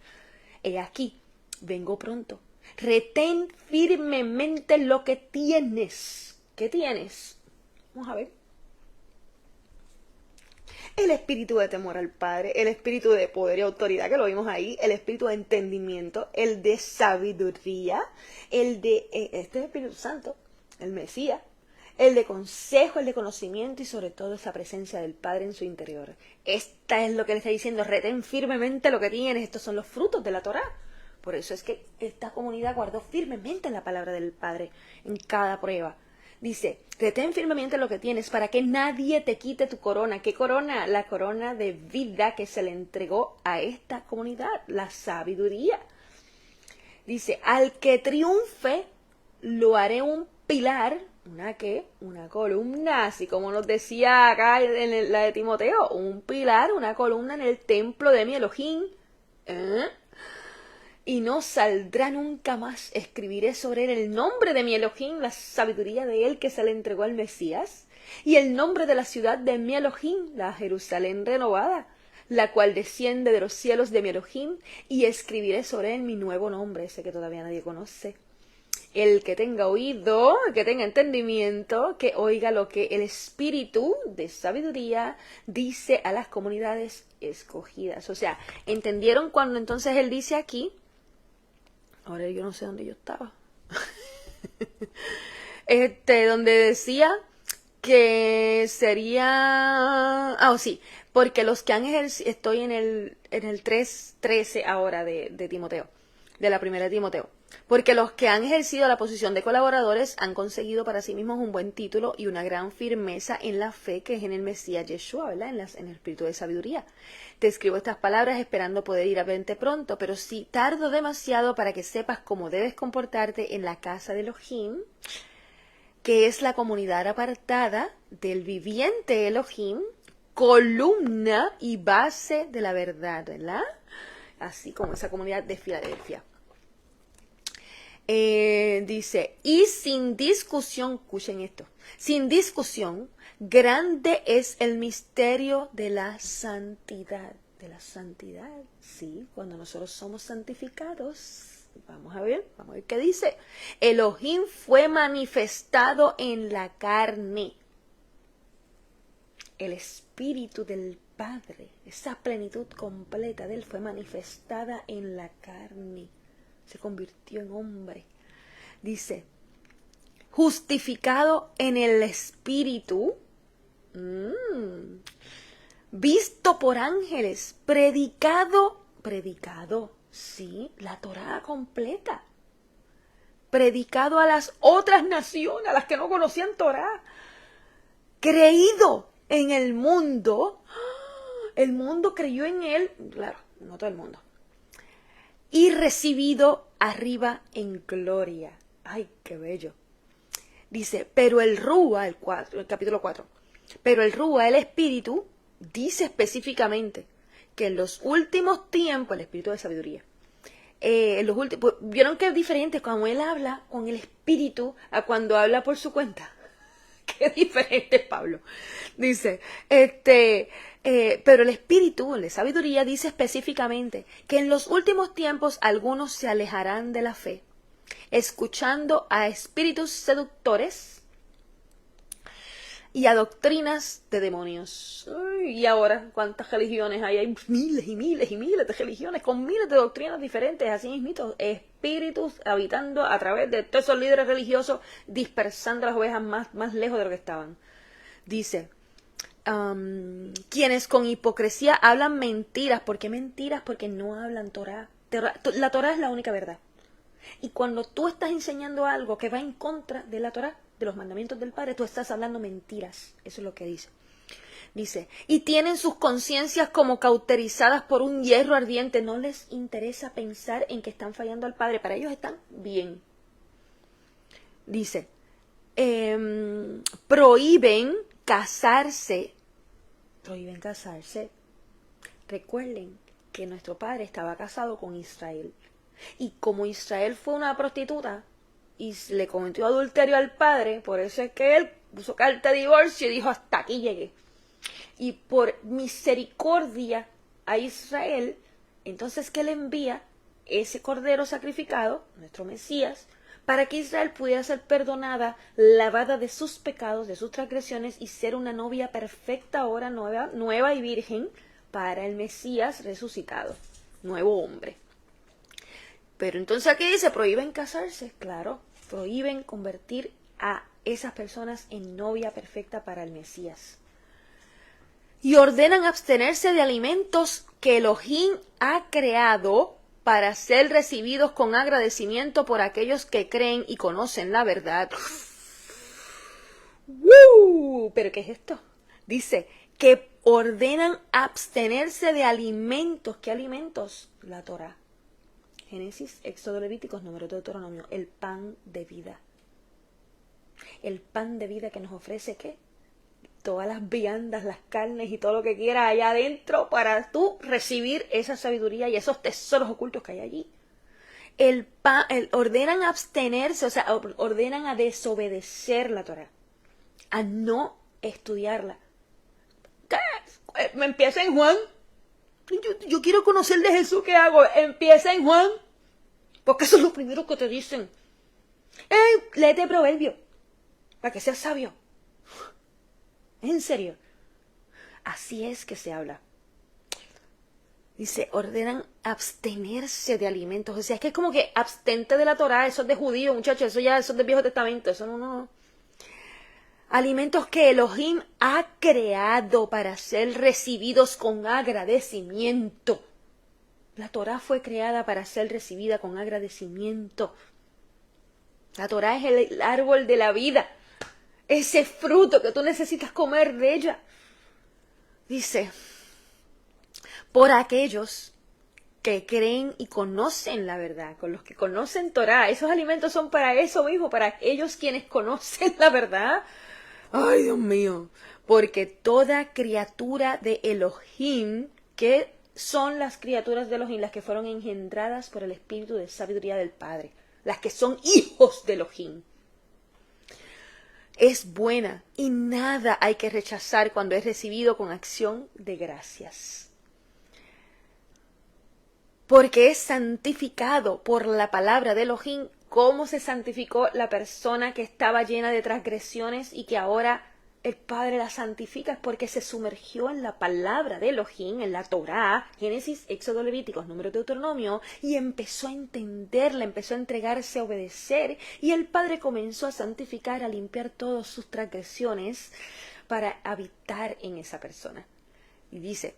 He aquí, vengo pronto. Retén firmemente lo que tienes. ¿Qué tienes? Vamos a ver. El espíritu de temor al Padre, el espíritu de poder y autoridad, que lo vimos ahí, el espíritu de entendimiento, el de sabiduría, el de este Espíritu Santo, el Mesías, el de consejo, el de conocimiento y sobre todo esa presencia del Padre en su interior. Esta es lo que le está diciendo, retén firmemente lo que tienes, estos son los frutos de la Torá. Por eso es que esta comunidad guardó firmemente la palabra del Padre en cada prueba. Dice, retén firmemente lo que tienes para que nadie te quite tu corona. ¿Qué corona? La corona de vida que se le entregó a esta comunidad, la sabiduría. Dice, al que triunfe, lo haré un pilar. ¿Una qué? Una columna, así como nos decía acá en la de Timoteo, un pilar, una columna en el templo de mi Elohim. Y no saldrá nunca más. Escribiré sobre él el nombre de mi Elohim, la sabiduría de él que se le entregó al Mesías, y el nombre de la ciudad de mi Elohim, la Jerusalén renovada, la cual desciende de los cielos de mi Elohim, y escribiré sobre él mi nuevo nombre, ese que todavía nadie conoce. El que tenga oído, el que tenga entendimiento, que oiga lo que el Espíritu de sabiduría dice a las comunidades escogidas. O sea, ¿entendieron cuando entonces él dice aquí? Ahora yo no sé dónde yo estaba. Donde decía que sería... sí, porque los que han ejercido... Estoy en el 3:13 ahora de Timoteo, de la primera de Timoteo. Porque los que han ejercido la posición de colaboradores han conseguido para sí mismos un buen título y una gran firmeza en la fe que es en el Mesías Yeshua, ¿verdad? En el espíritu de sabiduría. Te escribo estas palabras esperando poder ir a verte pronto, pero si tardo demasiado para que sepas cómo debes comportarte en la casa de Elohim, que es la comunidad apartada del viviente Elohim, columna y base de la verdad, ¿verdad? Así como esa comunidad de Filadelfia. Dice, y sin discusión, escuchen esto, sin discusión, grande es el misterio de la santidad. De la santidad, sí, cuando nosotros somos santificados. Vamos a ver qué dice. Elohim fue manifestado en la carne. El espíritu del Padre, esa plenitud completa de él fue manifestada en la carne. Se convirtió en hombre. Dice, justificado en el Espíritu, visto por ángeles, predicado, sí, la Torá completa, predicado a las otras naciones, a las que no conocían Torá, creído en el mundo creyó en él, claro, no todo el mundo, y recibido arriba en gloria. Ay, qué bello. Dice, pero el Rúa, el capítulo 4, pero el Rúa, el Espíritu, dice específicamente que en los últimos tiempos, el Espíritu de sabiduría, en los últimos, ¿vieron que es diferente cuando él habla con el Espíritu a cuando habla por su cuenta? Qué diferente es Pablo. Dice, pero el Espíritu, el de sabiduría, dice específicamente que en los últimos tiempos algunos se alejarán de la fe, escuchando a espíritus seductores y a doctrinas de demonios. Ay, y ahora, ¿cuántas religiones hay? Hay miles y miles y miles de religiones con miles de doctrinas diferentes, así mismito, espíritus habitando a través de todos esos líderes religiosos, dispersando las ovejas más lejos de lo que estaban. Dice, quienes con hipocresía hablan mentiras. ¿Por qué mentiras? Porque no hablan Torá. La Torá es la única verdad. Y cuando tú estás enseñando algo que va en contra de la Torá, de los mandamientos del Padre, tú estás hablando mentiras. Eso es lo que dice. Dice, y tienen sus conciencias como cauterizadas por un hierro ardiente. No les interesa pensar en que están fallando al Padre. Para ellos están bien. Dice, prohíben casarse. Prohíben casarse. Recuerden que nuestro Padre estaba casado con Israel. Y como Israel fue una prostituta y le cometió adulterio al padre, por eso es que él puso carta de divorcio y dijo, hasta aquí llegué. Y por misericordia a Israel, entonces que él envía ese cordero sacrificado, nuestro Mesías, para que Israel pudiera ser perdonada, lavada de sus pecados, de sus transgresiones, y ser una novia perfecta ahora, nueva y virgen, para el Mesías resucitado, nuevo hombre. Pero entonces aquí dice, prohíben casarse, claro, prohíben convertir a esas personas en novia perfecta para el Mesías. Y ordenan abstenerse de alimentos que Elohim ha creado para ser recibidos con agradecimiento por aquellos que creen y conocen la verdad. ¡Woo! ¿Pero qué es esto? Dice que ordenan abstenerse de alimentos. ¿Qué alimentos? La Torá. Génesis, Éxodo, Levíticos, Números, Deuteronomio, el pan de vida. El pan de vida que nos ofrece, ¿qué? Todas las viandas, las carnes y todo lo que quieras allá adentro para tú recibir esa sabiduría y esos tesoros ocultos que hay allí. Ordenan abstenerse, o sea, ordenan a desobedecer la Torá, a no estudiarla. ¿Qué? Me empieza en Juan. Yo quiero conocer de Jesús, ¿qué hago? Empieza en Juan, porque eso es lo primero que te dicen. Léete Proverbio, para que seas sabio. En serio. Así es que se habla. Dice, ordenan abstenerse de alimentos. O sea, es que es como que abstente de la Torá, eso es de judío, muchachos, eso es del Viejo Testamento, eso no. Alimentos que Elohim ha creado para ser recibidos con agradecimiento. La Torá fue creada para ser recibida con agradecimiento. La Torá es el árbol de la vida. Ese fruto que tú necesitas comer de ella. Dice, por aquellos que creen y conocen la verdad, con los que conocen Torá. Esos alimentos son para eso mismo, para ellos quienes conocen la verdad. Ay, Dios mío, porque toda criatura de Elohim, que son las criaturas de Elohim, las que fueron engendradas por el espíritu de sabiduría del Padre, las que son hijos de Elohim, es buena y nada hay que rechazar cuando es recibido con acción de gracias. Porque es santificado por la palabra de Elohim. ¿Cómo se santificó la persona que estaba llena de transgresiones y que ahora el Padre la santifica? Es porque se sumergió en la palabra de Elohim, en la Torá, Génesis, Éxodo, Levíticos, Números, Deuteronomio, y empezó a entenderla, empezó a entregarse a obedecer, y el Padre comenzó a santificar, a limpiar todas sus transgresiones para habitar en esa persona. Y dice,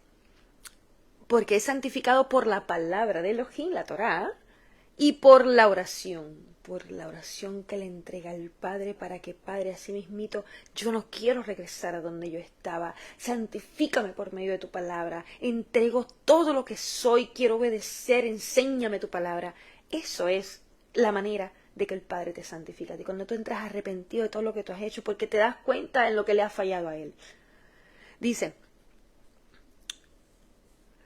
porque es santificado por la palabra de Elohim, la Torá, y por la oración que le entrega el Padre para que Padre, así mismito, yo no quiero regresar a donde yo estaba, santifícame por medio de tu palabra, entrego todo lo que soy, quiero obedecer, enséñame tu palabra. Eso es la manera de que el Padre te santifica, de cuando tú entras arrepentido de todo lo que tú has hecho, porque te das cuenta en lo que le has fallado a Él. Dice,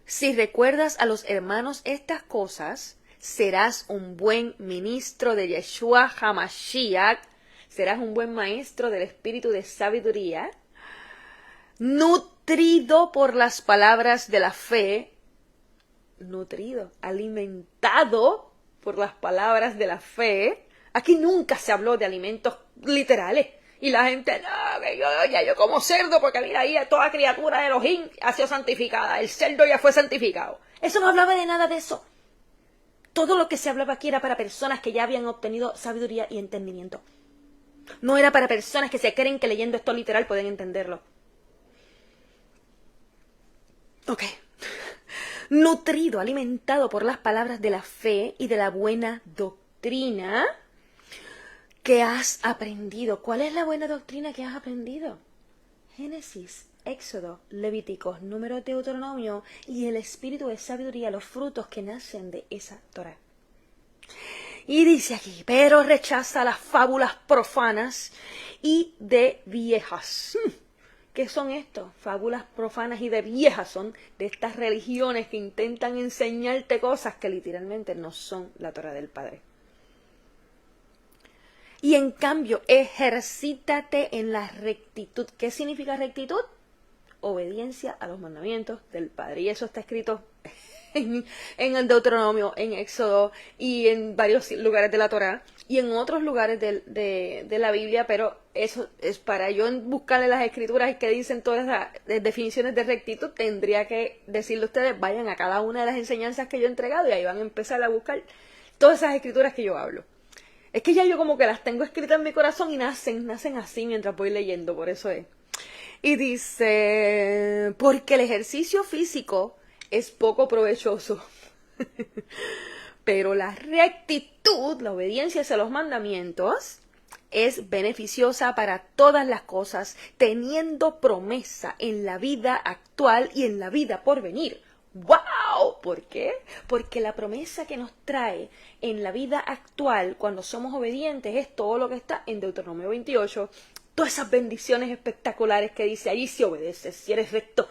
si recuerdas a los hermanos estas cosas, serás un buen ministro de Yeshua HaMashiach, serás un buen maestro del espíritu de sabiduría, nutrido por las palabras de la fe, nutrido, alimentado por las palabras de la fe. Aquí nunca se habló de alimentos literales. Y la gente, no, que yo como cerdo, porque mira ahí toda criatura de Elohim ha sido santificada. El cerdo ya fue santificado. Eso no hablaba de nada de eso. Todo lo que se hablaba aquí era para personas que ya habían obtenido sabiduría y entendimiento. No era para personas que se creen que leyendo esto literal pueden entenderlo. Ok. Nutrido, alimentado por las palabras de la fe y de la buena doctrina que has aprendido. ¿Cuál es la buena doctrina que has aprendido? Génesis, Éxodo, Levíticos, Números, Deuteronomio y el espíritu de sabiduría, los frutos que nacen de esa Torá. Y dice aquí, pero rechaza las fábulas profanas y de viejas. ¿Qué son estos? Fábulas profanas y de viejas son de estas religiones que intentan enseñarte cosas que literalmente no son la Torá del Padre. Y en cambio, ejercítate en la rectitud. ¿Qué significa rectitud? Obediencia a los mandamientos del Padre. Y eso está escrito en el Deuteronomio, en Éxodo y en varios lugares de la Torá y en otros lugares de la Biblia, pero eso es para yo buscarle las escrituras que dicen todas las definiciones de rectitud, tendría que decirle a ustedes, vayan a cada una de las enseñanzas que yo he entregado y ahí van a empezar a buscar todas esas escrituras que yo hablo. Es que ya yo como que las tengo escritas en mi corazón y nacen así mientras voy leyendo, por eso es. Y dice, porque el ejercicio físico es poco provechoso, pero la rectitud, la obediencia hacia los mandamientos, es beneficiosa para todas las cosas, teniendo promesa en la vida actual y en la vida por venir. ¡Wow! ¿Por qué? Porque la promesa que nos trae en la vida actual, cuando somos obedientes, es todo lo que está en Deuteronomio 28, todas esas bendiciones espectaculares que dice ahí si obedeces, si eres recto.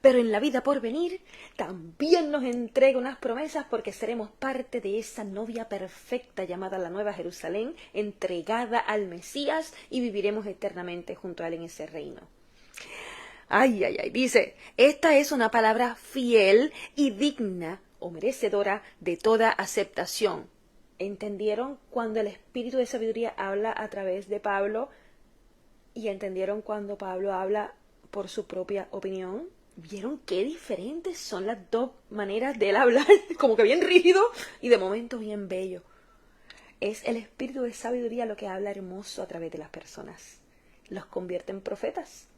Pero en la vida por venir también nos entrega unas promesas porque seremos parte de esa novia perfecta llamada la Nueva Jerusalén, entregada al Mesías y viviremos eternamente junto a él en ese reino. Ay, ay, ay, dice, esta es una palabra fiel y digna o merecedora de toda aceptación. ¿Entendieron cuando el espíritu de sabiduría habla a través de Pablo? ¿Y entendieron cuando Pablo habla por su propia opinión? ¿Vieron qué diferentes son las dos maneras de él hablar? Como que bien rígido y de momento bien bello. Es el espíritu de sabiduría lo que habla hermoso a través de las personas. Los convierte en profetas.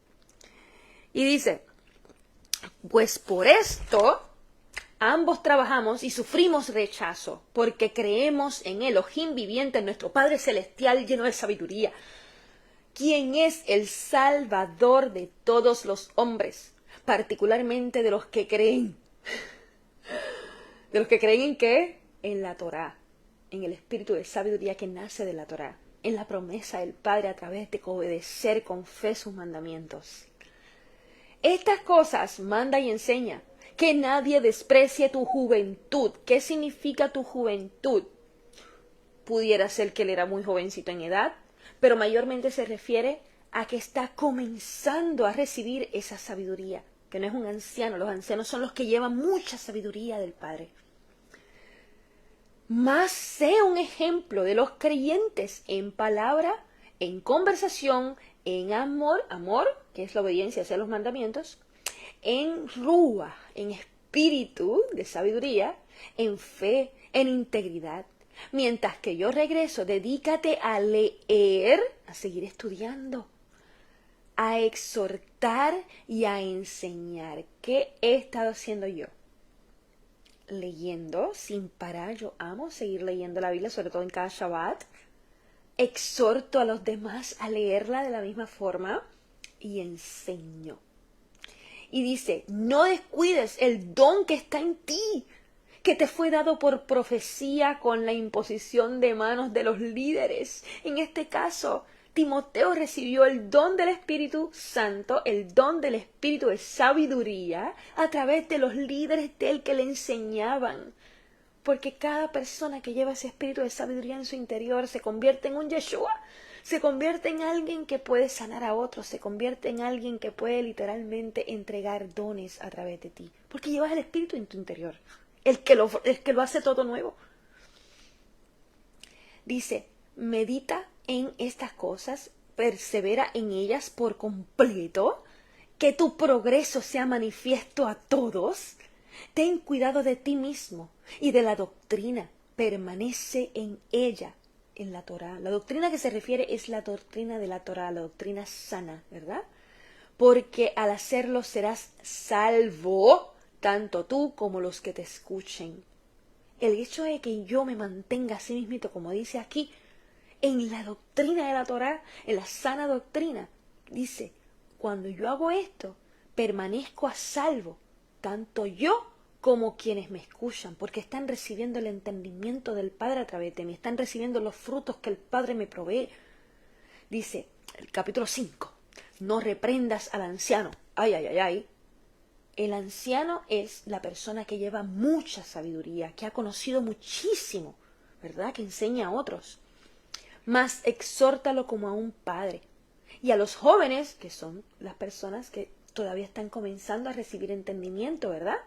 Y dice, pues por esto ambos trabajamos y sufrimos rechazo, porque creemos en Elohim viviente, en nuestro Padre Celestial lleno de sabiduría, quien es el Salvador de todos los hombres, particularmente de los que creen. ¿De los que creen en qué? En la Torá, en el espíritu de sabiduría que nace de la Torá, en la promesa del Padre a través de obedecer con fe sus mandamientos. Estas cosas manda y enseña, que nadie desprecie tu juventud. ¿Qué significa tu juventud? Pudiera ser que él era muy jovencito en edad, pero mayormente se refiere a que está comenzando a recibir esa sabiduría, que no es un anciano, los ancianos son los que llevan mucha sabiduría del Padre. Más sea un ejemplo de los creyentes en palabra, en conversación, en amor, que es la obediencia hacia los mandamientos, en rúa, en espíritu de sabiduría, en fe, en integridad. Mientras que yo regreso, dedícate a leer, a seguir estudiando. a exhortar y a enseñar. ¿Qué he estado haciendo yo? Leyendo sin parar. Yo amo seguir leyendo la Biblia, sobre todo en cada Shabbat. Exhorto a los demás a leerla de la misma forma y enseño. Y dice, no descuides el don que está en ti, que te fue dado por profecía con la imposición de manos de los líderes. En este caso, Timoteo recibió el don del Espíritu Santo, el don del Espíritu de sabiduría, a través de los líderes de él que le enseñaban. Porque cada persona que lleva ese espíritu de sabiduría en su interior se convierte en un Yeshua, se convierte en alguien que puede sanar a otros, se convierte en alguien que puede literalmente entregar dones a través de ti. Porque llevas el espíritu en tu interior, el que lo hace todo nuevo. Dice, medita en estas cosas, persevera en ellas por completo, que tu progreso sea manifiesto a todos. Ten cuidado de ti mismo y de la doctrina, permanece en ella, en la Torá. La doctrina que se refiere es la doctrina de la Torá, la doctrina sana, ¿verdad? Porque al hacerlo serás salvo, tanto tú como los que te escuchen. El hecho de que yo me mantenga así mismito, como dice aquí, en la doctrina de la Torá, en la sana doctrina, dice, cuando yo hago esto, permanezco a salvo, tanto yo como quienes me escuchan, porque están recibiendo el entendimiento del Padre a través de mí, están recibiendo los frutos que el Padre me provee. Dice el capítulo 5, no reprendas al anciano. Ay, ay, ay, ay. El anciano es la persona que lleva mucha sabiduría, que ha conocido muchísimo, ¿verdad? Que enseña a otros. Mas exhórtalo como a un padre. Y a los jóvenes, que son las personas que todavía están comenzando a recibir entendimiento, ¿verdad?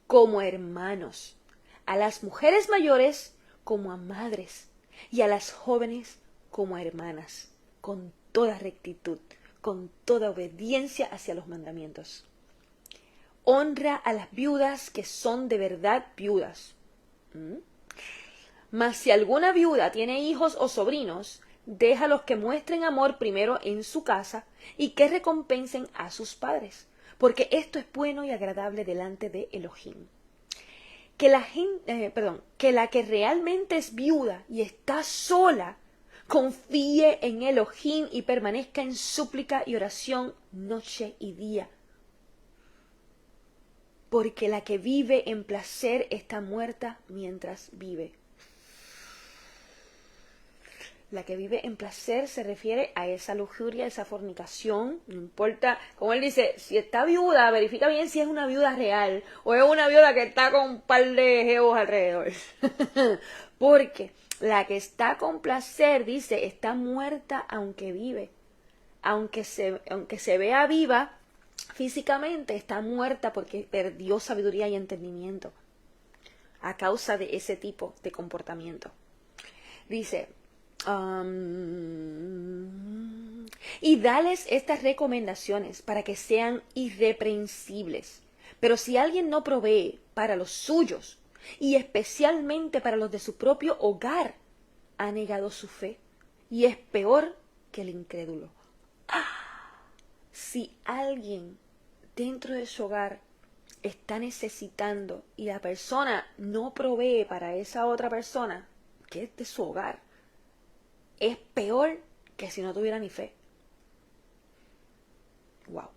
Como hermanos. A las mujeres mayores como a madres. Y a las jóvenes como a hermanas. Con toda rectitud, con toda obediencia hacia los mandamientos. Honra a las viudas que son de verdad viudas. Mas si alguna viuda tiene hijos o sobrinos, déjalos que muestren amor primero en su casa y que recompensen a sus padres, porque esto es bueno y agradable delante de Elohim. Que la que realmente es viuda y está sola, confíe en Elohim y permanezca en súplica y oración noche y día. Porque la que vive en placer está muerta mientras vive. La que vive en placer se refiere a esa lujuria, esa fornicación. No importa, como él dice, si está viuda, verifica bien si es una viuda real o es una viuda que está con un par de jevos alrededor. Porque la que está con placer, dice, está muerta aunque vive. Aunque se vea viva, físicamente está muerta porque perdió sabiduría y entendimiento a causa de ese tipo de comportamiento. Dice, y dales estas recomendaciones para que sean irreprensibles. Pero si alguien no provee para los suyos, y especialmente para los de su propio hogar, ha negado su fe y es peor que el incrédulo. Si alguien dentro de su hogar está necesitando y la persona no provee para esa otra persona, que es de su hogar, es peor que si no tuviera ni fe. Wow.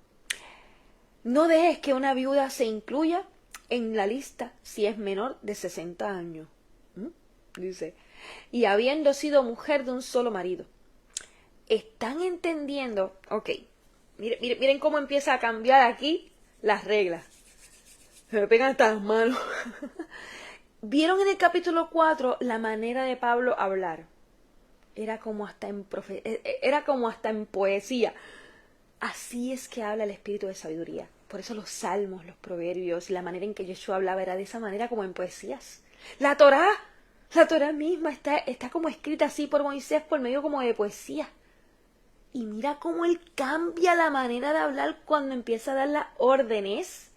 No dejes que una viuda se incluya en la lista si es menor de 60 años. Dice, y habiendo sido mujer de un solo marido. Están entendiendo, ok, miren cómo empieza a cambiar aquí las reglas. Se me pegan hasta las manos. ¿Vieron en el capítulo 4 la manera de Pablo hablar? Era como hasta en poesía. Así es que habla el espíritu de sabiduría. Por eso los salmos, los proverbios, la manera en que Yeshua hablaba era de esa manera, como en poesías. La Torá misma está como escrita así por Moisés por medio como de poesía. Y mira cómo él cambia la manera de hablar cuando empieza a dar las órdenes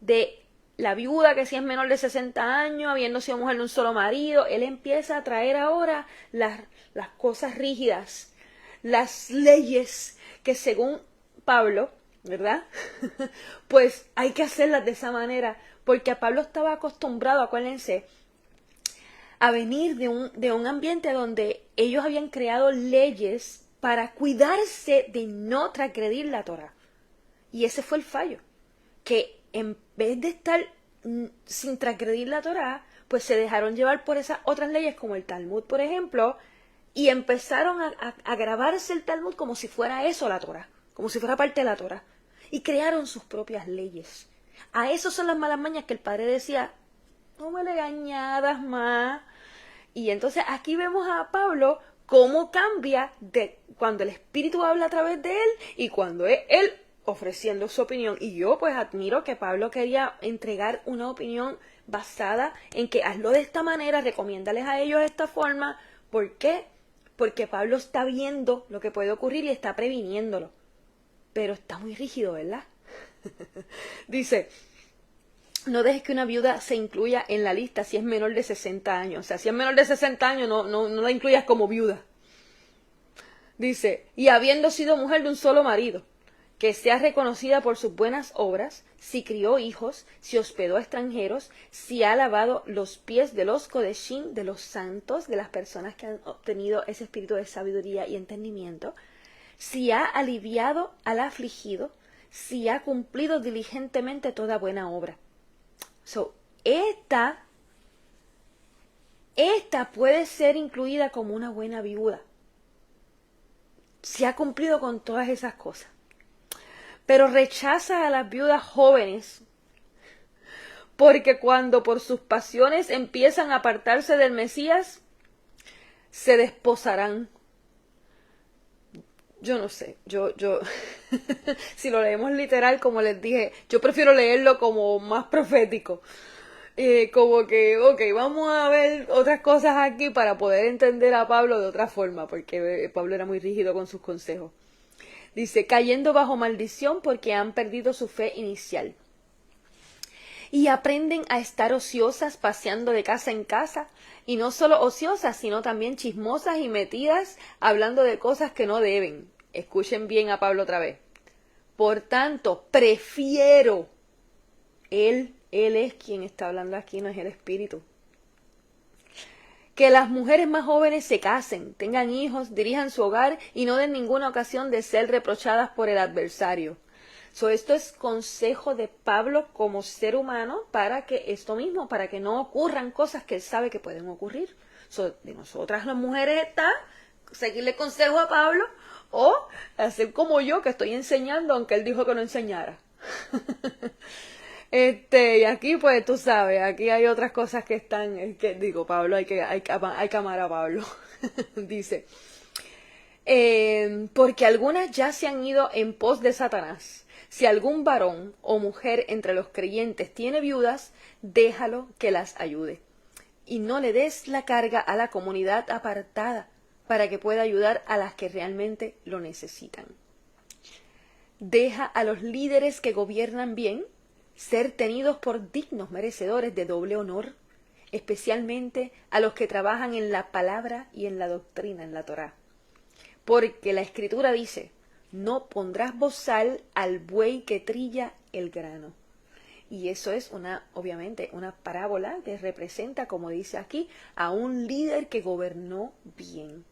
de la viuda que si es menor de 60 años, habiendo sido mujer de un solo marido. Él empieza a traer ahora las cosas rígidas. las leyes que según Pablo, ¿verdad? Pues hay que hacerlas de esa manera, porque a Pablo estaba acostumbrado, acuérdense, a venir de un ambiente donde ellos habían creado leyes para cuidarse de no transgredir la Torá. Y ese fue el fallo, que en vez de estar sin transgredir la Torá, pues se dejaron llevar por esas otras leyes como el Talmud, por ejemplo, y empezaron a grabarse el Talmud como si fuera eso la Torá, como si fuera parte de la Torá, y crearon sus propias leyes. A eso son las malas mañas que el padre decía, no me le añadas más. Y entonces aquí vemos a Pablo cómo cambia de cuando el Espíritu habla a través de él y cuando es él ofreciendo su opinión. Y yo pues admiro que Pablo quería entregar una opinión basada en que hazlo de esta manera, recomiéndales a ellos de esta forma. ¿Por qué? Porque Pablo está viendo lo que puede ocurrir y está previniéndolo. Pero está muy rígido, ¿verdad? Dice, no dejes que una viuda se incluya en la lista si es menor de 60 años. O sea, si es menor de 60 años, no la incluyas como viuda. Dice, y habiendo sido mujer de un solo marido, que sea reconocida por sus buenas obras, si crió hijos, si hospedó a extranjeros, si ha lavado los pies de los kodeshim, de los santos, de las personas que han obtenido ese espíritu de sabiduría y entendimiento, si ha aliviado al afligido, si ha cumplido diligentemente toda buena obra. So, esta puede ser incluida como una buena viuda, si ha cumplido con todas esas cosas. Pero rechaza a las viudas jóvenes, porque cuando por sus pasiones empiezan a apartarse del Mesías, se desposarán. Yo no sé, yo si lo leemos literal, como les dije, yo prefiero leerlo como más profético. Como que, ok, vamos a ver otras cosas aquí para poder entender a Pablo de otra forma, porque Pablo era muy rígido con sus consejos. Dice, cayendo bajo maldición porque han perdido su fe inicial. Y aprenden a estar ociosas paseando de casa en casa, y no solo ociosas, sino también chismosas y metidas hablando de cosas que no deben. Escuchen bien a Pablo otra vez. Por tanto, prefiero, él es quien está hablando aquí, no es el Espíritu, que las mujeres más jóvenes se casen, tengan hijos, dirijan su hogar y no den ninguna ocasión de ser reprochadas por el adversario. Esto es consejo de Pablo como ser humano para que esto mismo, para que no ocurran cosas que él sabe que pueden ocurrir. De nosotras las mujeres está seguirle consejo a Pablo o hacer como yo que estoy enseñando aunque él dijo que no enseñara. Y aquí pues tú sabes, aquí hay otras cosas que están, Pablo, hay que amar a Pablo. Dice, porque algunas ya se han ido en pos de Satanás. Si algún varón o mujer entre los creyentes tiene viudas, déjalo que las ayude. Y no le des la carga a la comunidad apartada para que pueda ayudar a las que realmente lo necesitan. Deja a los líderes que gobiernan bien ser tenidos por dignos merecedores de doble honor, especialmente a los que trabajan en la palabra y en la doctrina, en la Torá. Porque la Escritura dice, no pondrás bozal al buey que trilla el grano. Y eso es obviamente, una parábola que representa, como dice aquí, a un líder que gobernó bien.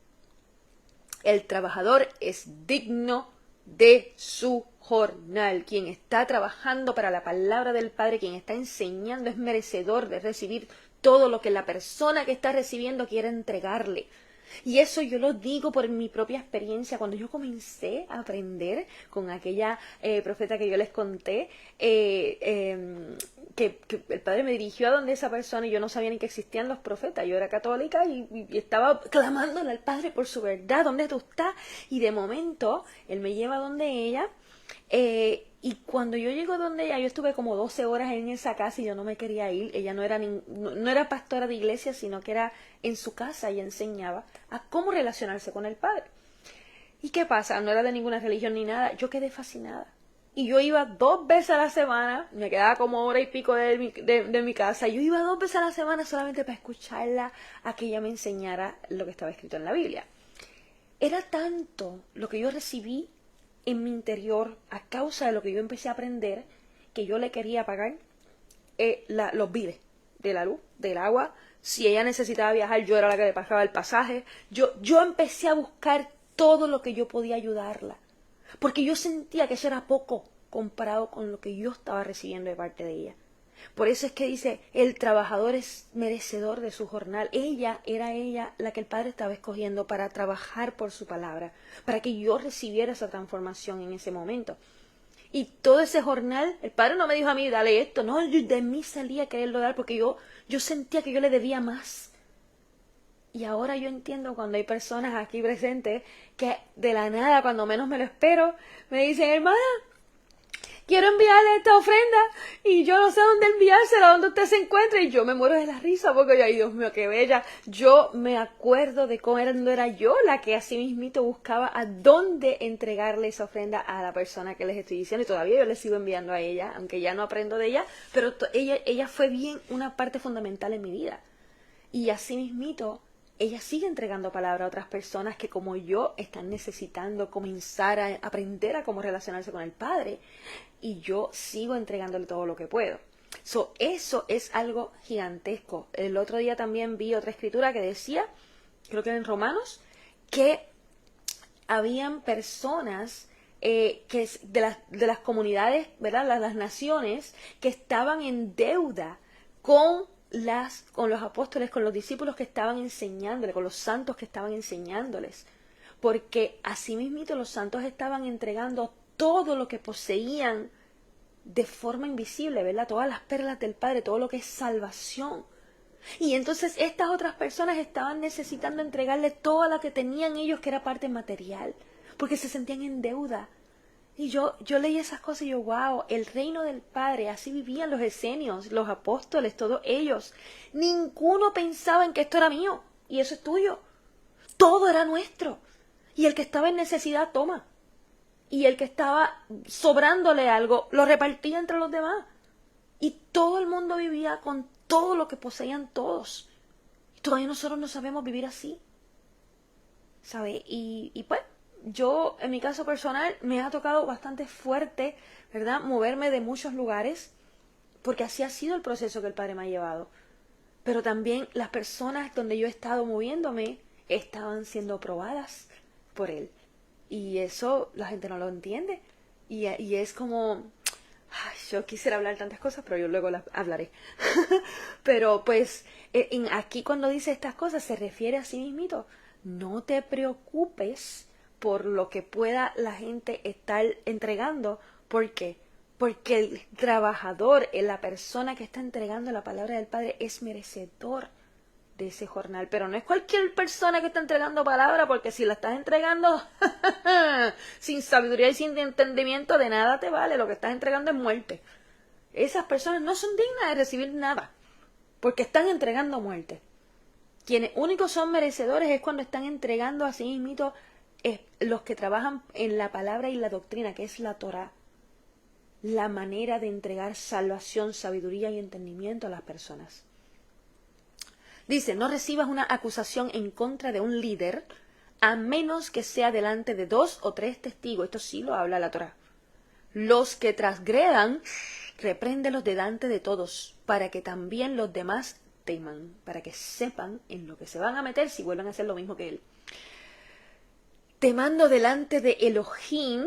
El trabajador es digno de su jornal. Quien está trabajando para la palabra del Padre, quien está enseñando, es merecedor de recibir todo lo que la persona que está recibiendo quiere entregarle. Y eso yo lo digo por mi propia experiencia. Cuando yo comencé a aprender con aquella profeta que yo les conté, que el Padre me dirigió a donde esa persona y yo no sabía ni que existían los profetas. Yo era católica y estaba clamándole al Padre por su verdad. ¿Dónde tú estás? Y de momento, Él me lleva donde ella. Y cuando yo llego donde ella, yo estuve como 12 horas en esa casa y yo no me quería ir. Ella no era pastora de iglesia, sino que era en su casa y enseñaba a cómo relacionarse con el Padre. ¿Y qué pasa? No era de ninguna religión ni nada. Yo quedé fascinada. Y yo iba 2 veces a la semana, me quedaba como hora y pico de mi casa. Yo iba 2 veces a la semana solamente para escucharla, a que ella me enseñara lo que estaba escrito en la Biblia. era tanto lo que yo recibí en mi interior a causa de lo que yo empecé a aprender, que yo le quería pagar los biles de la luz, del agua. Si ella necesitaba viajar, yo era la que le pagaba el pasaje. Yo empecé a buscar todo lo que yo podía ayudarla, porque yo sentía que eso era poco comparado con lo que yo estaba recibiendo de parte de ella. Por eso es que dice, el trabajador es merecedor de su jornal. Era ella la que el Padre estaba escogiendo para trabajar por su palabra, para que yo recibiera esa transformación en ese momento. Y todo ese jornal, el Padre no me dijo a mí, dale esto, no, de mí salía a quererlo dar porque yo sentía que yo le debía más. Y ahora yo entiendo cuando hay personas aquí presentes que de la nada, cuando menos me lo espero, me dicen, hermana, quiero enviarle esta ofrenda y yo no sé dónde enviársela, dónde usted se encuentra. Y yo me muero de la risa porque yo, ay Dios mío, qué bella. Yo me acuerdo de cómo no era yo la que así mismito buscaba a dónde entregarle esa ofrenda a la persona que les estoy diciendo. Y todavía yo le sigo enviando a ella, aunque ya no aprendo de ella, pero ella fue bien una parte fundamental en mi vida. Y así mismito, ella sigue entregando palabra a otras personas que como yo están necesitando comenzar a aprender a cómo relacionarse con el Padre. Y yo sigo entregándole todo lo que puedo. Eso es algo gigantesco. El otro día también vi otra escritura que decía, creo que era en Romanos, que habían personas que de las comunidades, ¿verdad? Las naciones que estaban en deuda con los apóstoles, con los discípulos que estaban enseñándoles, con los santos que estaban enseñándoles. Porque asimismito los santos estaban entregando todo lo que poseían de forma invisible, ¿verdad? Todas las perlas del Padre, todo lo que es salvación. Y entonces estas otras personas estaban necesitando entregarle todo lo que tenían ellos, que era parte material, porque se sentían en deuda. Y yo leí esas cosas y yo, wow, el reino del Padre, así vivían los esenios, los apóstoles, todos ellos. Ninguno pensaba en que esto era mío y eso es tuyo. Todo era nuestro. Y el que estaba en necesidad, toma. Y el que estaba sobrándole algo, lo repartía entre los demás. Y todo el mundo vivía con todo lo que poseían todos. Y todavía nosotros no sabemos vivir así. ¿Sabe? Y pues, yo, en mi caso personal, me ha tocado bastante fuerte, ¿verdad? Moverme de muchos lugares, porque así ha sido el proceso que el Padre me ha llevado. Pero también las personas donde yo he estado moviéndome estaban siendo probadas por Él. Y eso la gente no lo entiende. Y es como, ay, yo quisiera hablar tantas cosas, pero yo luego las hablaré. Pero pues, aquí cuando dice estas cosas se refiere a sí mismito. No te preocupes por lo que pueda la gente estar entregando. ¿Por qué? Porque el trabajador, la persona que está entregando la palabra del Padre, es merecedor de ese jornal. Pero no es cualquier persona que está entregando palabra, porque si la estás entregando sin sabiduría y sin entendimiento, de nada te vale. Lo que estás entregando es muerte. Esas personas no son dignas de recibir nada, porque están entregando muerte. Quienes únicos son merecedores es cuando están entregando a sí mismos los que trabajan en la palabra y la doctrina, que es la Torá. La manera de entregar salvación, sabiduría y entendimiento a las personas. Dice, no recibas una acusación en contra de un líder a menos que sea delante de 2 o 3 testigos. Esto sí lo habla la Torá. Los que transgredan, repréndelos delante de todos, para que también los demás teman, para que sepan en lo que se van a meter si vuelven a hacer lo mismo que él. Te mando delante de Elohim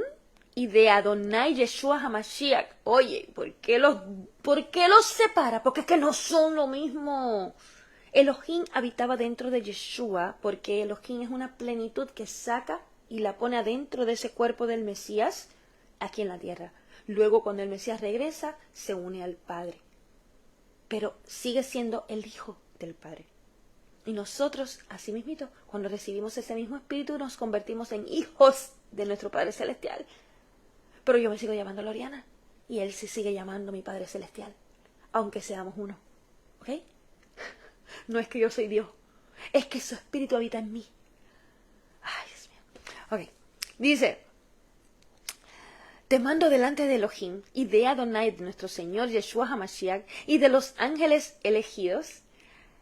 y de Adonai Yeshua HaMashiach. Oye, ¿por qué los separa? Porque es que no son lo mismo. Elohim habitaba dentro de Yeshua, porque Elohim es una plenitud que saca y la pone adentro de ese cuerpo del Mesías aquí en la tierra. Luego, cuando el Mesías regresa, se une al Padre. Pero sigue siendo el Hijo del Padre. Y nosotros, así mismito, cuando recibimos ese mismo espíritu, nos convertimos en hijos de nuestro Padre Celestial. Pero yo me sigo llamando Loriana, y Él se sigue llamando mi Padre Celestial, aunque seamos uno. ¿Ok? No es que yo soy Dios, es que su espíritu habita en mí. Ay, Dios mío. Ok, dice, te mando delante de Elohim y de Adonai, de nuestro Señor Yeshua HaMashiach, y de los ángeles elegidos,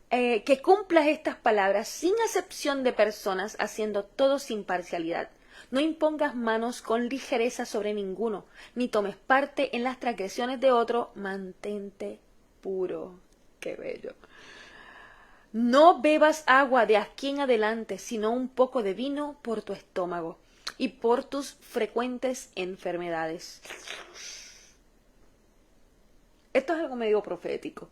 que cumplas estas palabras sin acepción de personas, haciendo todo sin parcialidad. No impongas manos con ligereza sobre ninguno, ni tomes parte en las transgresiones de otro, mantente puro. Qué bello. No bebas agua de aquí en adelante, sino un poco de vino por tu estómago y por tus frecuentes enfermedades. Esto es algo medio profético,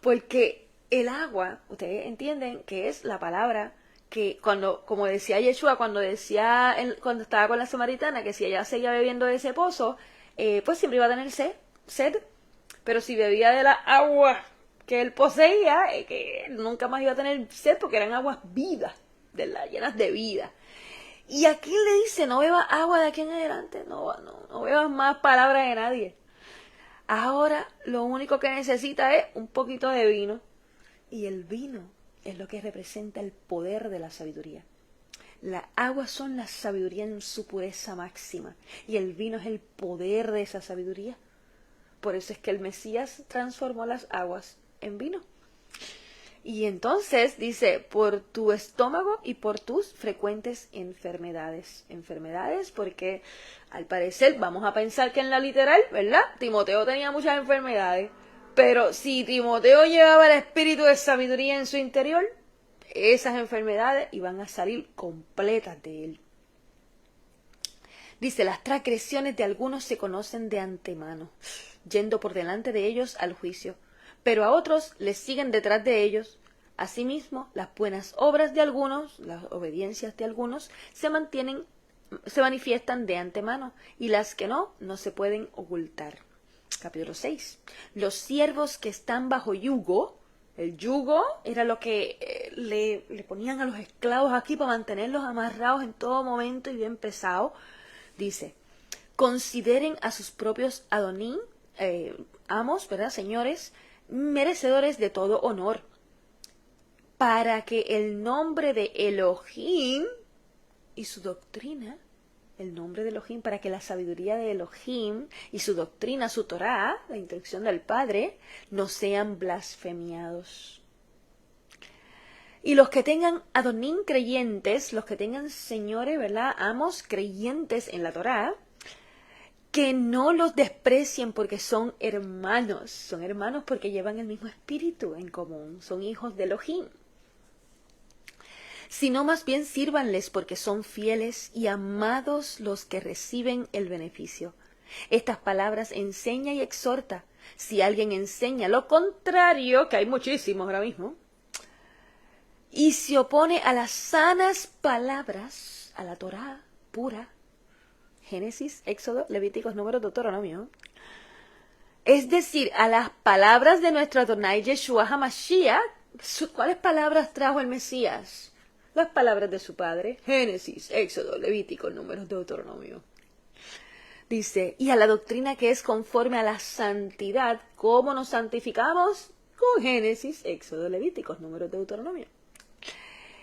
porque el agua, ustedes entienden que es la palabra que cuando, como decía Yeshua, cuando estaba con la samaritana, que si ella seguía bebiendo de ese pozo, pues siempre iba a tener sed, pero si bebía de la agua que él poseía, que nunca más iba a tener sed, porque eran aguas vivas, llenas de vida. Y aquí le dice, no bebas agua de aquí en adelante, no bebas más palabras de nadie. Ahora lo único que necesita es un poquito de vino. Y el vino es lo que representa el poder de la sabiduría. Las aguas son la sabiduría en su pureza máxima. Y el vino es el poder de esa sabiduría. Por eso es que el Mesías transformó las aguas en vino. Y entonces dice, por tu estómago y por tus frecuentes enfermedades. Enfermedades porque al parecer vamos a pensar que en la literal, ¿verdad? Timoteo tenía muchas enfermedades. Pero si Timoteo llevaba el espíritu de sabiduría en su interior, esas enfermedades iban a salir completas de él. Dice, las transgresiones de algunos se conocen de antemano, yendo por delante de ellos al juicio, pero a otros les siguen detrás de ellos. Asimismo, las buenas obras de algunos, las obediencias de algunos, se manifiestan de antemano, y las que no se pueden ocultar. Capítulo 6. Los siervos que están bajo yugo, el yugo era lo que le ponían a los esclavos aquí para mantenerlos amarrados en todo momento y bien pesados. Dice, consideren a sus propios adonín, amos, ¿verdad? Señores, merecedores de todo honor, para que el nombre de Elohim y su doctrina, el nombre de Elohim, para que la sabiduría de Elohim y su doctrina, su Torá, la instrucción del Padre, no sean blasfemiados. Y los que tengan adonín creyentes, los que tengan señores, ¿verdad? Amos creyentes en la Torá, que no los desprecien porque son hermanos porque llevan el mismo espíritu en común, son hijos de Elohim. Sino más bien sírvanles porque son fieles y amados los que reciben el beneficio. Estas palabras enseña y exhorta. Si alguien enseña lo contrario, que hay muchísimos ahora mismo, y se opone a las sanas palabras, a la Torá pura, Génesis, Éxodo, Levíticos, Números, Deuteronomio, es decir, a las palabras de nuestro Adonai Yeshua HaMashiach, ¿cuáles palabras trajo el Mesías? Las palabras de su padre, Génesis, Éxodo, Levítico, Números, Deuteronomio. Dice, y a la doctrina que es conforme a la santidad, ¿cómo nos santificamos? Con Génesis, Éxodo, Levíticos, Números, Deuteronomio.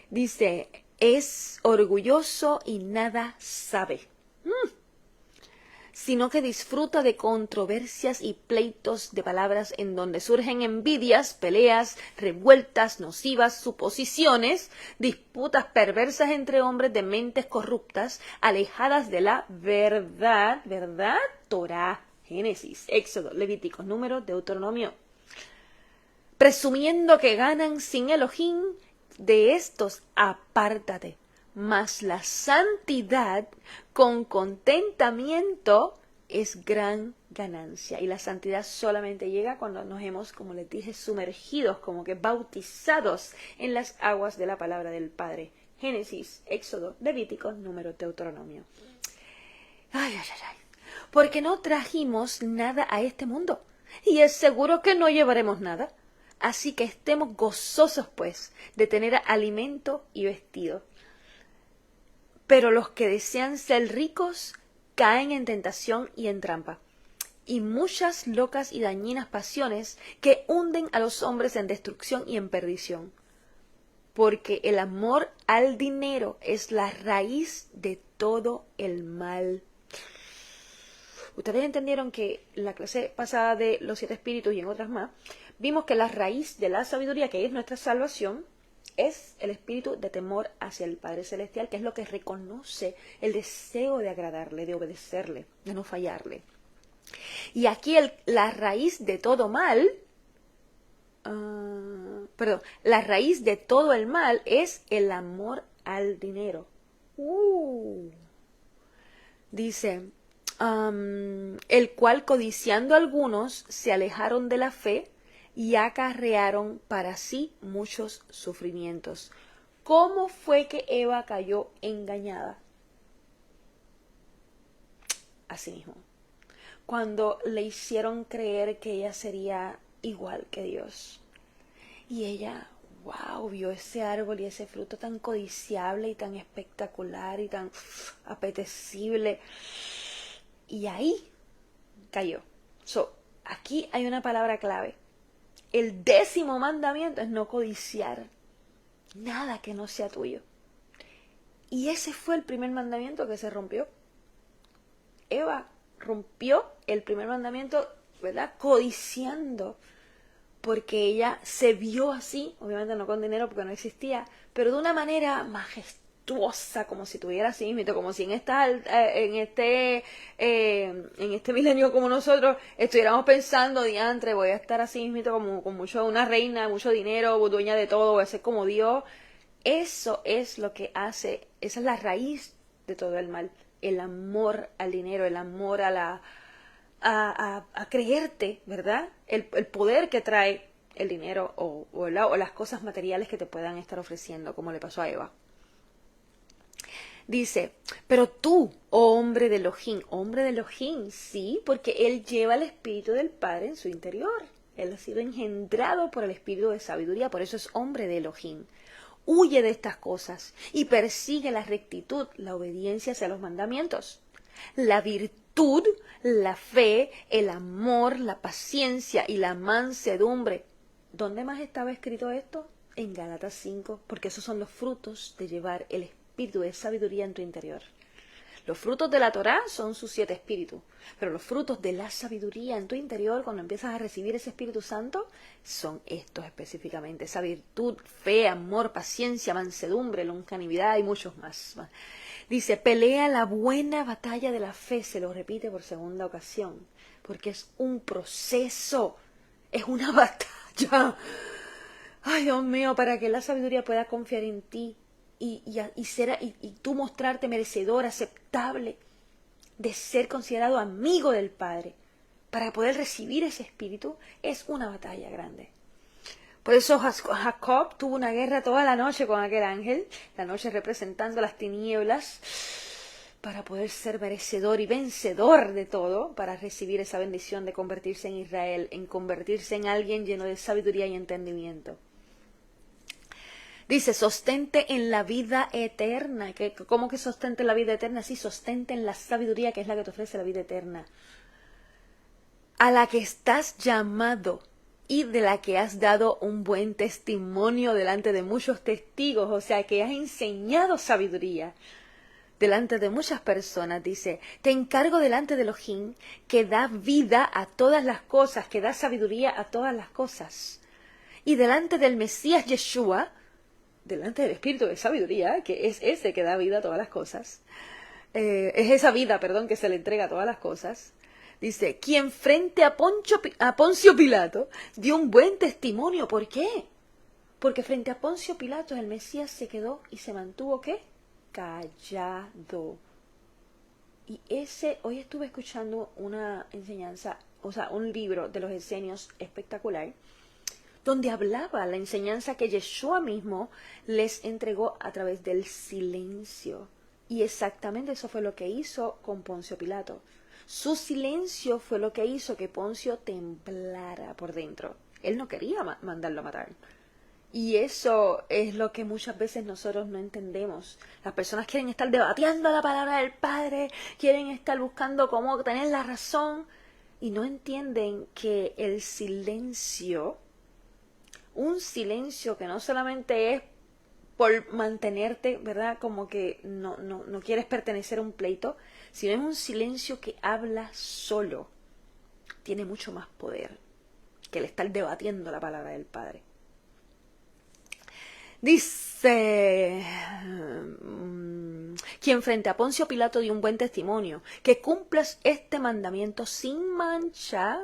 Dice, es orgulloso y nada sabe, sino que disfruta de controversias y pleitos de palabras en donde surgen envidias, peleas, revueltas, nocivas, suposiciones, disputas perversas entre hombres de mentes corruptas, alejadas de la verdad, Torá, Génesis, Éxodo, Levíticos, Números, Deuteronomio, presumiendo que ganan sin Elohim. De estos apártate, mas la santidad con contentamiento es gran ganancia. Y la santidad solamente llega cuando nos hemos, como les dije, sumergidos, como que bautizados en las aguas de la palabra del Padre. Génesis, Éxodo, Levíticos, Números, Deuteronomio. Ay. Porque no trajimos nada a este mundo, y es seguro que no llevaremos nada. Así que estemos gozosos, pues, de tener alimento y vestido. Pero los que desean ser ricos caen en tentación y en trampa, y muchas locas y dañinas pasiones que hunden a los hombres en destrucción y en perdición. Porque el amor al dinero es la raíz de todo el mal. ustedes entendieron que en la clase pasada de los 7 espíritus y en otras más, vimos que la raíz de la sabiduría, que es nuestra salvación, es el espíritu de temor hacia el Padre Celestial, que es lo que reconoce el deseo de agradarle, de obedecerle, de no fallarle. Y aquí la raíz de todo mal, la raíz de todo el mal es el amor al dinero. Dice, el cual codiciando algunos se alejaron de la fe y acarrearon para sí muchos sufrimientos. ¿Cómo fue que Eva cayó engañada? Así mismo. Cuando le hicieron creer que ella sería igual que Dios. Y ella, wow, vio ese árbol y ese fruto tan codiciable y tan espectacular y tan apetecible. Y ahí cayó. Aquí hay una palabra clave. El 10º mandamiento es no codiciar nada que no sea tuyo. Y ese fue el primer mandamiento que se rompió. Eva rompió el primer mandamiento, ¿verdad? Codiciando, porque ella se vio así, obviamente no con dinero porque no existía, pero de una manera majestuosa, como si tuviera así mismo, como si en este milenio como nosotros estuviéramos pensando, diantre, voy a estar así mismo como con una reina, mucho dinero, dueña de todo, voy a ser como Dios. Eso es lo que hace, esa es la raíz de todo el mal. El amor al dinero, el amor a creerte, ¿verdad? El poder que trae el dinero o las cosas materiales que te puedan estar ofreciendo, como le pasó a Eva. Dice, pero tú, oh hombre de Elohim, sí, porque él lleva el espíritu del Padre en su interior. Él ha sido engendrado por el espíritu de sabiduría, por eso es hombre de Elohim. Huye de estas cosas y persigue la rectitud, la obediencia hacia los mandamientos, la virtud, la fe, el amor, la paciencia y la mansedumbre. ¿Dónde más estaba escrito esto? En Gálatas 5, porque esos son los frutos de llevar el espíritu de sabiduría en tu interior. Los frutos de la Torá son sus 7 espíritus, pero los frutos de la sabiduría en tu interior, cuando empiezas a recibir ese Espíritu Santo, son estos específicamente: esa virtud, fe, amor, paciencia, mansedumbre, longanimidad y muchos más. Dice, pelea la buena batalla de la fe, se lo repite por segunda ocasión, porque es un proceso, es una batalla. Ay, Dios mío, para que la sabiduría pueda confiar en ti. Y tú mostrarte merecedor, aceptable, de ser considerado amigo del Padre, para poder recibir ese espíritu, es una batalla grande. Por eso Jacob tuvo una guerra toda la noche con aquel ángel, la noche representando las tinieblas, para poder ser merecedor y vencedor de todo, para recibir esa bendición de convertirse en Israel, en convertirse en alguien lleno de sabiduría y entendimiento. Dice, sostente en la vida eterna. ¿Cómo que sostente en la vida eterna? Sí, sostente en la sabiduría, que es la que te ofrece la vida eterna. A la que estás llamado y de la que has dado un buen testimonio delante de muchos testigos. O sea, que has enseñado sabiduría delante de muchas personas. Dice, te encargo delante de Elohim, que da vida a todas las cosas, que da sabiduría a todas las cosas. Y delante del Mesías Yeshua, delante del espíritu de sabiduría, que es ese que da vida a todas las cosas, es esa vida, que se le entrega a todas las cosas. Dice, quien frente a Poncio Pilato dio un buen testimonio. ¿Por qué? Porque frente a Poncio Pilato el Mesías se quedó y se mantuvo, ¿qué? Callado. Y hoy estuve escuchando una enseñanza, un libro de los Esenios espectacular, donde hablaba la enseñanza que Yeshua mismo les entregó a través del silencio. Y exactamente eso fue lo que hizo con Poncio Pilato. Su silencio fue lo que hizo que Poncio temblara por dentro. Él no quería mandarlo a matar. Y eso es lo que muchas veces nosotros no entendemos. Las personas quieren estar debatiendo la palabra del Padre, quieren estar buscando cómo tener la razón, y no entienden que el silencio, un silencio que no solamente es por mantenerte, ¿verdad? Como que no quieres pertenecer a un pleito, sino es un silencio que habla solo, tiene mucho más poder que el estar debatiendo la palabra del Padre. Dice, quien frente a Poncio Pilato dio un buen testimonio, que cumplas este mandamiento sin mancha,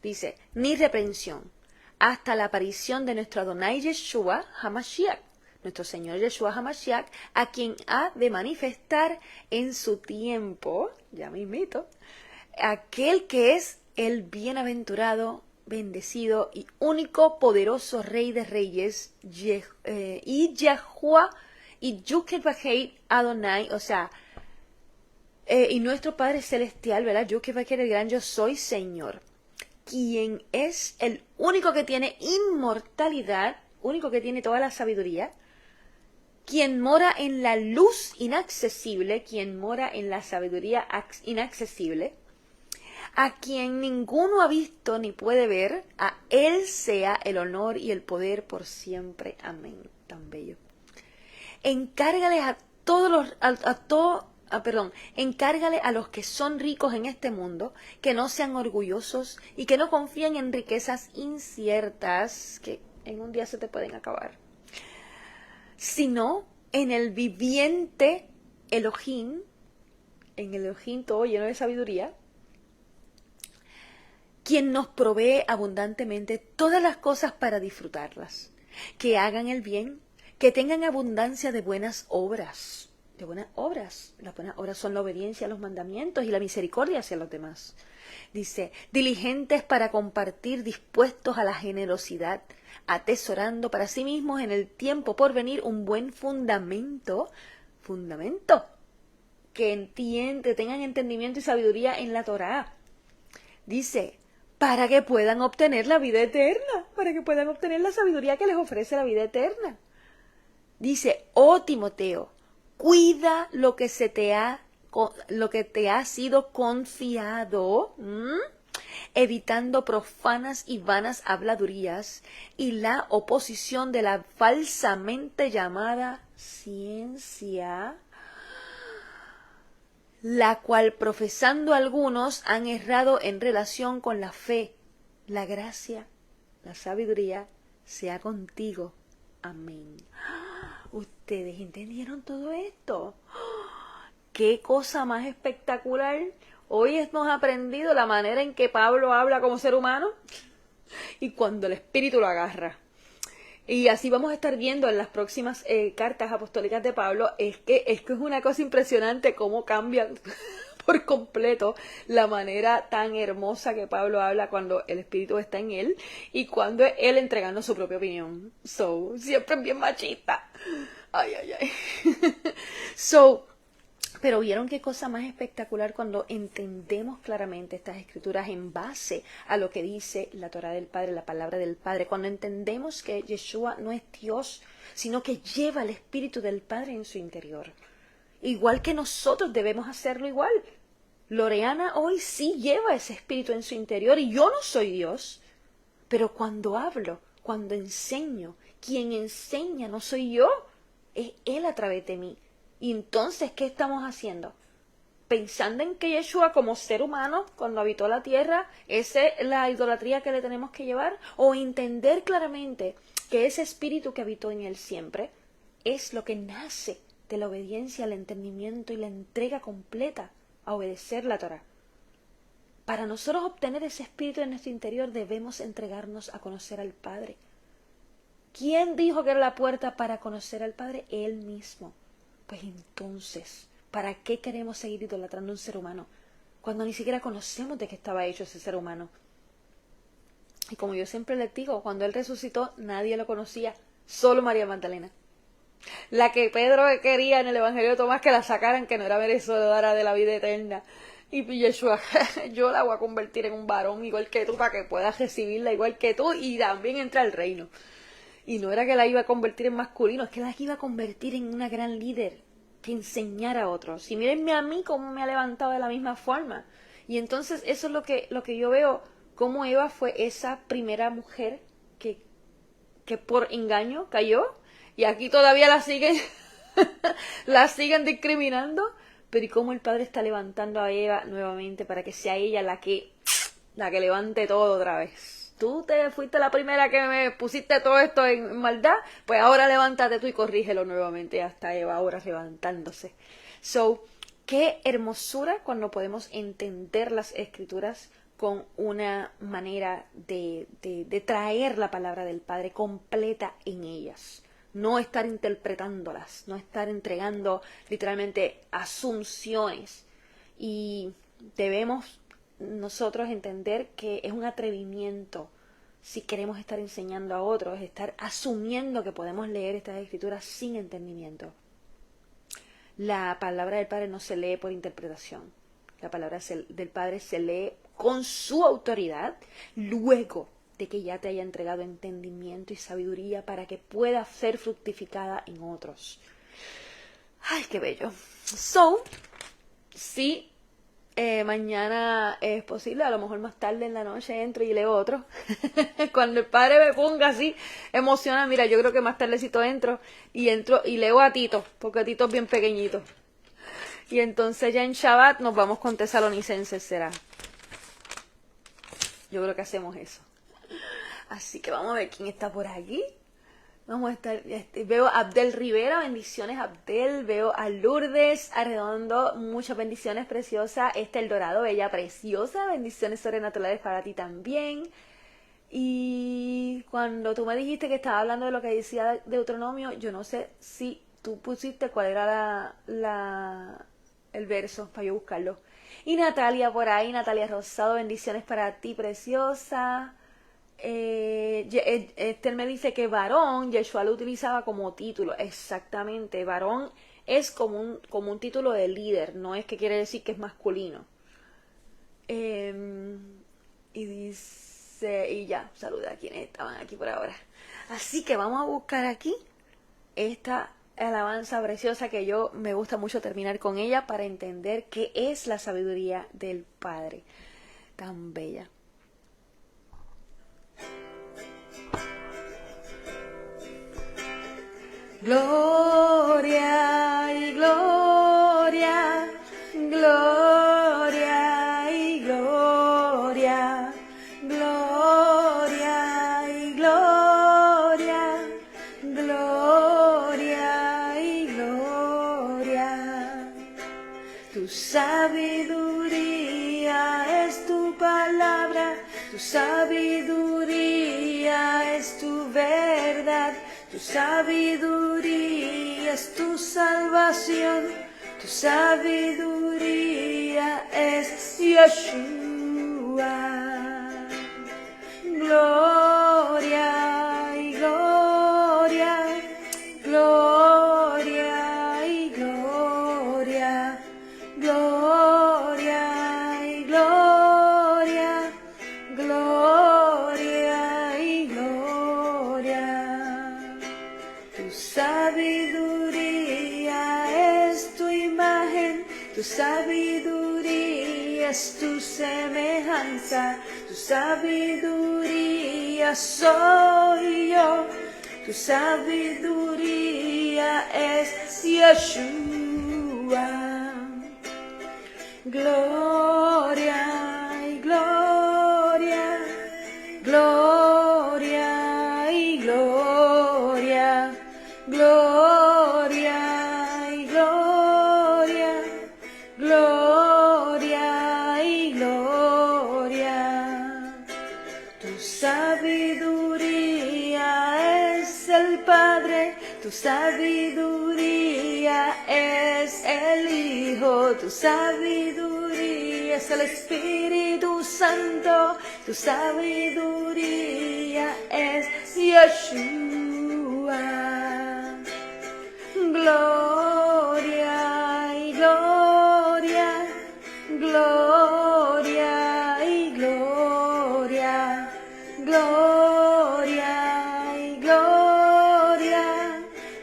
dice, ni reprensión, hasta la aparición de nuestro Adonai Yeshua HaMashiach, nuestro Señor Yeshua HaMashiach, a quien ha de manifestar en su tiempo, ya mismito, aquel que es el bienaventurado, bendecido y único poderoso Rey de Reyes, y Yahuwah y Yukevahei Adonai, o sea, y nuestro Padre Celestial, ¿verdad? Yukevahei, el gran yo soy Señor, quien es el único que tiene inmortalidad, único que tiene toda la sabiduría, quien mora en la luz inaccesible, quien mora en la sabiduría inaccesible, a quien ninguno ha visto ni puede ver, a él sea el honor y el poder por siempre. Amén. Tan bello. Encárgales encárgale a los que son ricos en este mundo, que no sean orgullosos y que no confíen en riquezas inciertas, que en un día se te pueden acabar, sino en el viviente Elohim, en el Elohim todo lleno de sabiduría, quien nos provee abundantemente todas las cosas para disfrutarlas, que hagan el bien, que tengan abundancia de buenas obras. De buenas obras. Las buenas obras son la obediencia a los mandamientos y la misericordia hacia los demás. Dice, diligentes para compartir, dispuestos a la generosidad, atesorando para sí mismos en el tiempo por venir un buen fundamento, que tengan entendimiento y sabiduría en la Torá. Dice, para que puedan obtener la vida eterna, para que puedan obtener la sabiduría que les ofrece la vida eterna. Dice, oh Timoteo, cuida lo que te ha sido confiado, evitando profanas y vanas habladurías y la oposición de la falsamente llamada ciencia, la cual profesando algunos han errado en relación con la fe. La gracia, la sabiduría sea contigo. Amén. ¿Ustedes entendieron todo esto? ¡Qué cosa más espectacular! Hoy hemos aprendido la manera en que Pablo habla como ser humano y cuando el Espíritu lo agarra. Y así vamos a estar viendo en las próximas cartas apostólicas de Pablo. Es que es una cosa impresionante cómo cambian por completo la manera tan hermosa que Pablo habla cuando el Espíritu está en él y cuando es él entregando su propia opinión. Siempre es bien machista. Ay. Pero vieron qué cosa más espectacular cuando entendemos claramente estas escrituras en base a lo que dice la Torá del Padre, la palabra del Padre. Cuando entendemos que Yeshua no es Dios, sino que lleva el Espíritu del Padre en su interior. Igual que nosotros debemos hacerlo igual. Loreana hoy sí lleva ese Espíritu en su interior y yo no soy Dios. Pero cuando hablo, cuando enseño, quien enseña no soy yo, es Él a través de mí. Y entonces, ¿qué estamos haciendo? Pensando en que Yeshua como ser humano, cuando habitó la tierra, ¿esa es la idolatría que le tenemos que llevar? ¿O entender claramente que ese espíritu que habitó en él siempre es lo que nace de la obediencia, el entendimiento y la entrega completa a obedecer la Torá? Para nosotros obtener ese espíritu en nuestro interior debemos entregarnos a conocer al Padre. ¿Quién dijo que era la puerta para conocer al Padre? Él mismo. Pues entonces, ¿para qué queremos seguir idolatrando a un ser humano cuando ni siquiera conocemos de qué estaba hecho ese ser humano? Y como yo siempre les digo, cuando Él resucitó, nadie lo conocía, solo María Magdalena. La que Pedro quería en el Evangelio de Tomás que la sacaran, que no era merecedora de la vida eterna. Y Yeshua, yo la voy a convertir en un varón igual que tú, para que puedas recibirla igual que tú y también entrar al reino. Y no era que la iba a convertir en masculino, es que la iba a convertir en una gran líder que enseñara a otros. Y mírenme a mí cómo me ha levantado de la misma forma. Y entonces eso es lo que yo veo, cómo Eva fue esa primera mujer que por engaño cayó. Y aquí todavía la siguen discriminando. pero ¿y cómo el Padre está levantando a Eva nuevamente para que sea ella la que levante todo otra vez? Tú te fuiste la primera que me pusiste todo esto en maldad, pues ahora levántate tú y corrígelo nuevamente. Ya está Eva ahora levantándose. So, qué hermosura cuando podemos entender las Escrituras con una manera de traer la palabra del Padre completa en ellas. No estar interpretándolas, no estar entregando literalmente asunciones. Y debemos nosotros entender que es un atrevimiento si queremos estar enseñando a otros, estar asumiendo que podemos leer estas Escrituras sin entendimiento. La palabra del Padre no se lee por interpretación. La palabra del Padre se lee con su autoridad, luego de que ya te haya entregado entendimiento y sabiduría para que pueda ser fructificada en otros. ¡Ay, qué bello! So, sí, mañana es posible, a lo mejor más tarde en la noche entro y leo otro. Cuando el Padre me ponga así emocionada, mira, yo creo que más tardecito entro y leo a Tito, porque Tito es bien pequeñito. Y entonces ya en Shabbat nos vamos con Tesalonicenses, será. Yo creo que hacemos eso. Así que vamos a ver quién está por aquí. Vamos a estar, veo a Abdel Rivera, bendiciones Abdel, veo a Lourdes Arredondo, muchas bendiciones preciosas, El Dorado, bella preciosa, bendiciones sobrenaturales para ti también. Y cuando tú me dijiste que estaba hablando de lo que decía Deuteronomio, yo no sé si tú pusiste cuál era el verso para yo buscarlo. Y Natalia por ahí, Natalia Rosado, bendiciones para ti preciosa. Esther me dice que varón, Yeshua lo utilizaba como título. Exactamente, varón es como un título de líder, no es que quiere decir que es masculino. Y dice, y ya, saluda a quienes estaban aquí por ahora. Así que vamos a buscar aquí esta alabanza preciosa que yo me gusta mucho terminar con ella para entender qué es la sabiduría del Padre. Tan bella. Gloria y gloria, gloria y gloria, gloria y gloria, gloria y gloria. Tu sabiduría es tu palabra, tu sabiduría es tu verdad. Tu sabiduría es tu salvación, tu sabiduría es Yeshua. Gloria y gloria, gloria y gloria, gloria y gloria, gloria y gloria. Tu sabiduría es tu imagen, tu sabiduría es tu semejanza, tu sabiduría soy yo, tu sabiduría es Yeshua. Gloria y gloria, gloria y gloria, gloria y gloria, gloria y gloria. Tu sabiduría es el Padre, tu sabiduría es el Hijo, tu sabiduría es el Espíritu Santo, tu sabiduría es Yeshua. Gloria y gloria, gloria y gloria, gloria y gloria,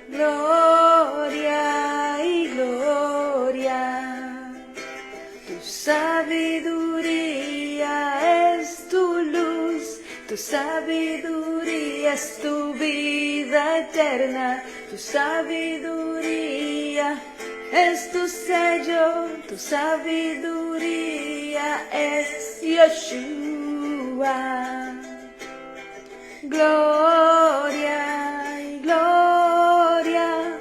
gloria y gloria. Tu sabiduría es tu luz, tu sabiduría es tu vida eterna, tu sabiduría es tu sello, tu sabiduría es Yeshua. Gloria y gloria,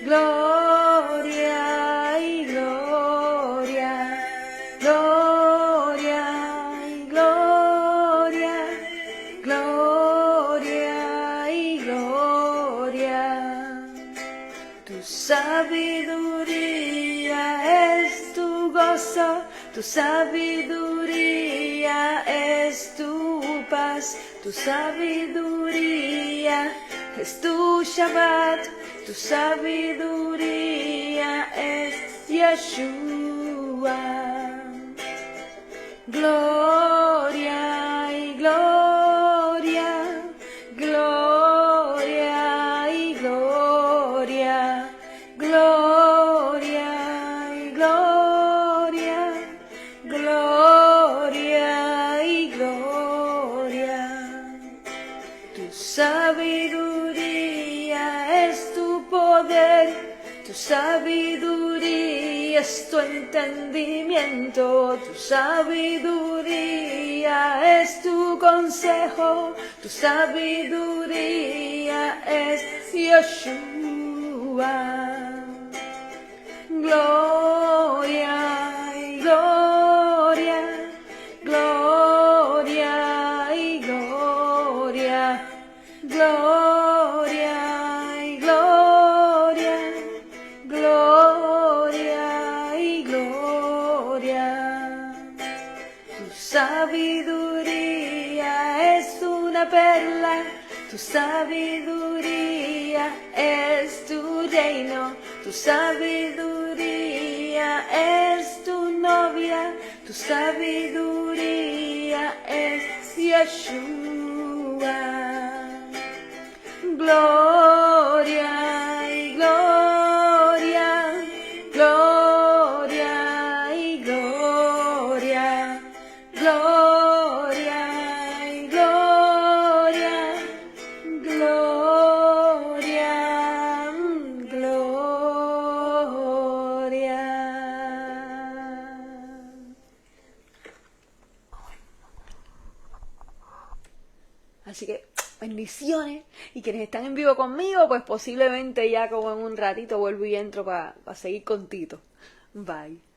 gloria y gloria, gloria y gloria, gloria y gloria. Tu sabiduría es tu gozo, tu sabiduría es tu paz, tu sabiduría es tu Shabbat, tu sabiduría es Yeshua. Gloria y gloria, gloria y gloria, gloria y gloria, gloria y gloria. Tu sabiduría es tu poder, tu sabiduría es tu entendimiento, tu sabiduría es tu consejo, tu sabiduría es Yeshua. Gloria y gloria, gloria y gloria, gloria y gloria, gloria y gloria. Tu sabiduría es una perla, tu sabiduría es tu reino, tu sabiduría es tu novia, tu sabiduría es Yeshua. Gloria y gloria, gloria y gloria, gloria y gloria, gloria, gloria. Así que bendiciones, y quienes están en vivo conmigo, pues posiblemente ya como en un ratito vuelvo y entro para seguir con Tito. Bye.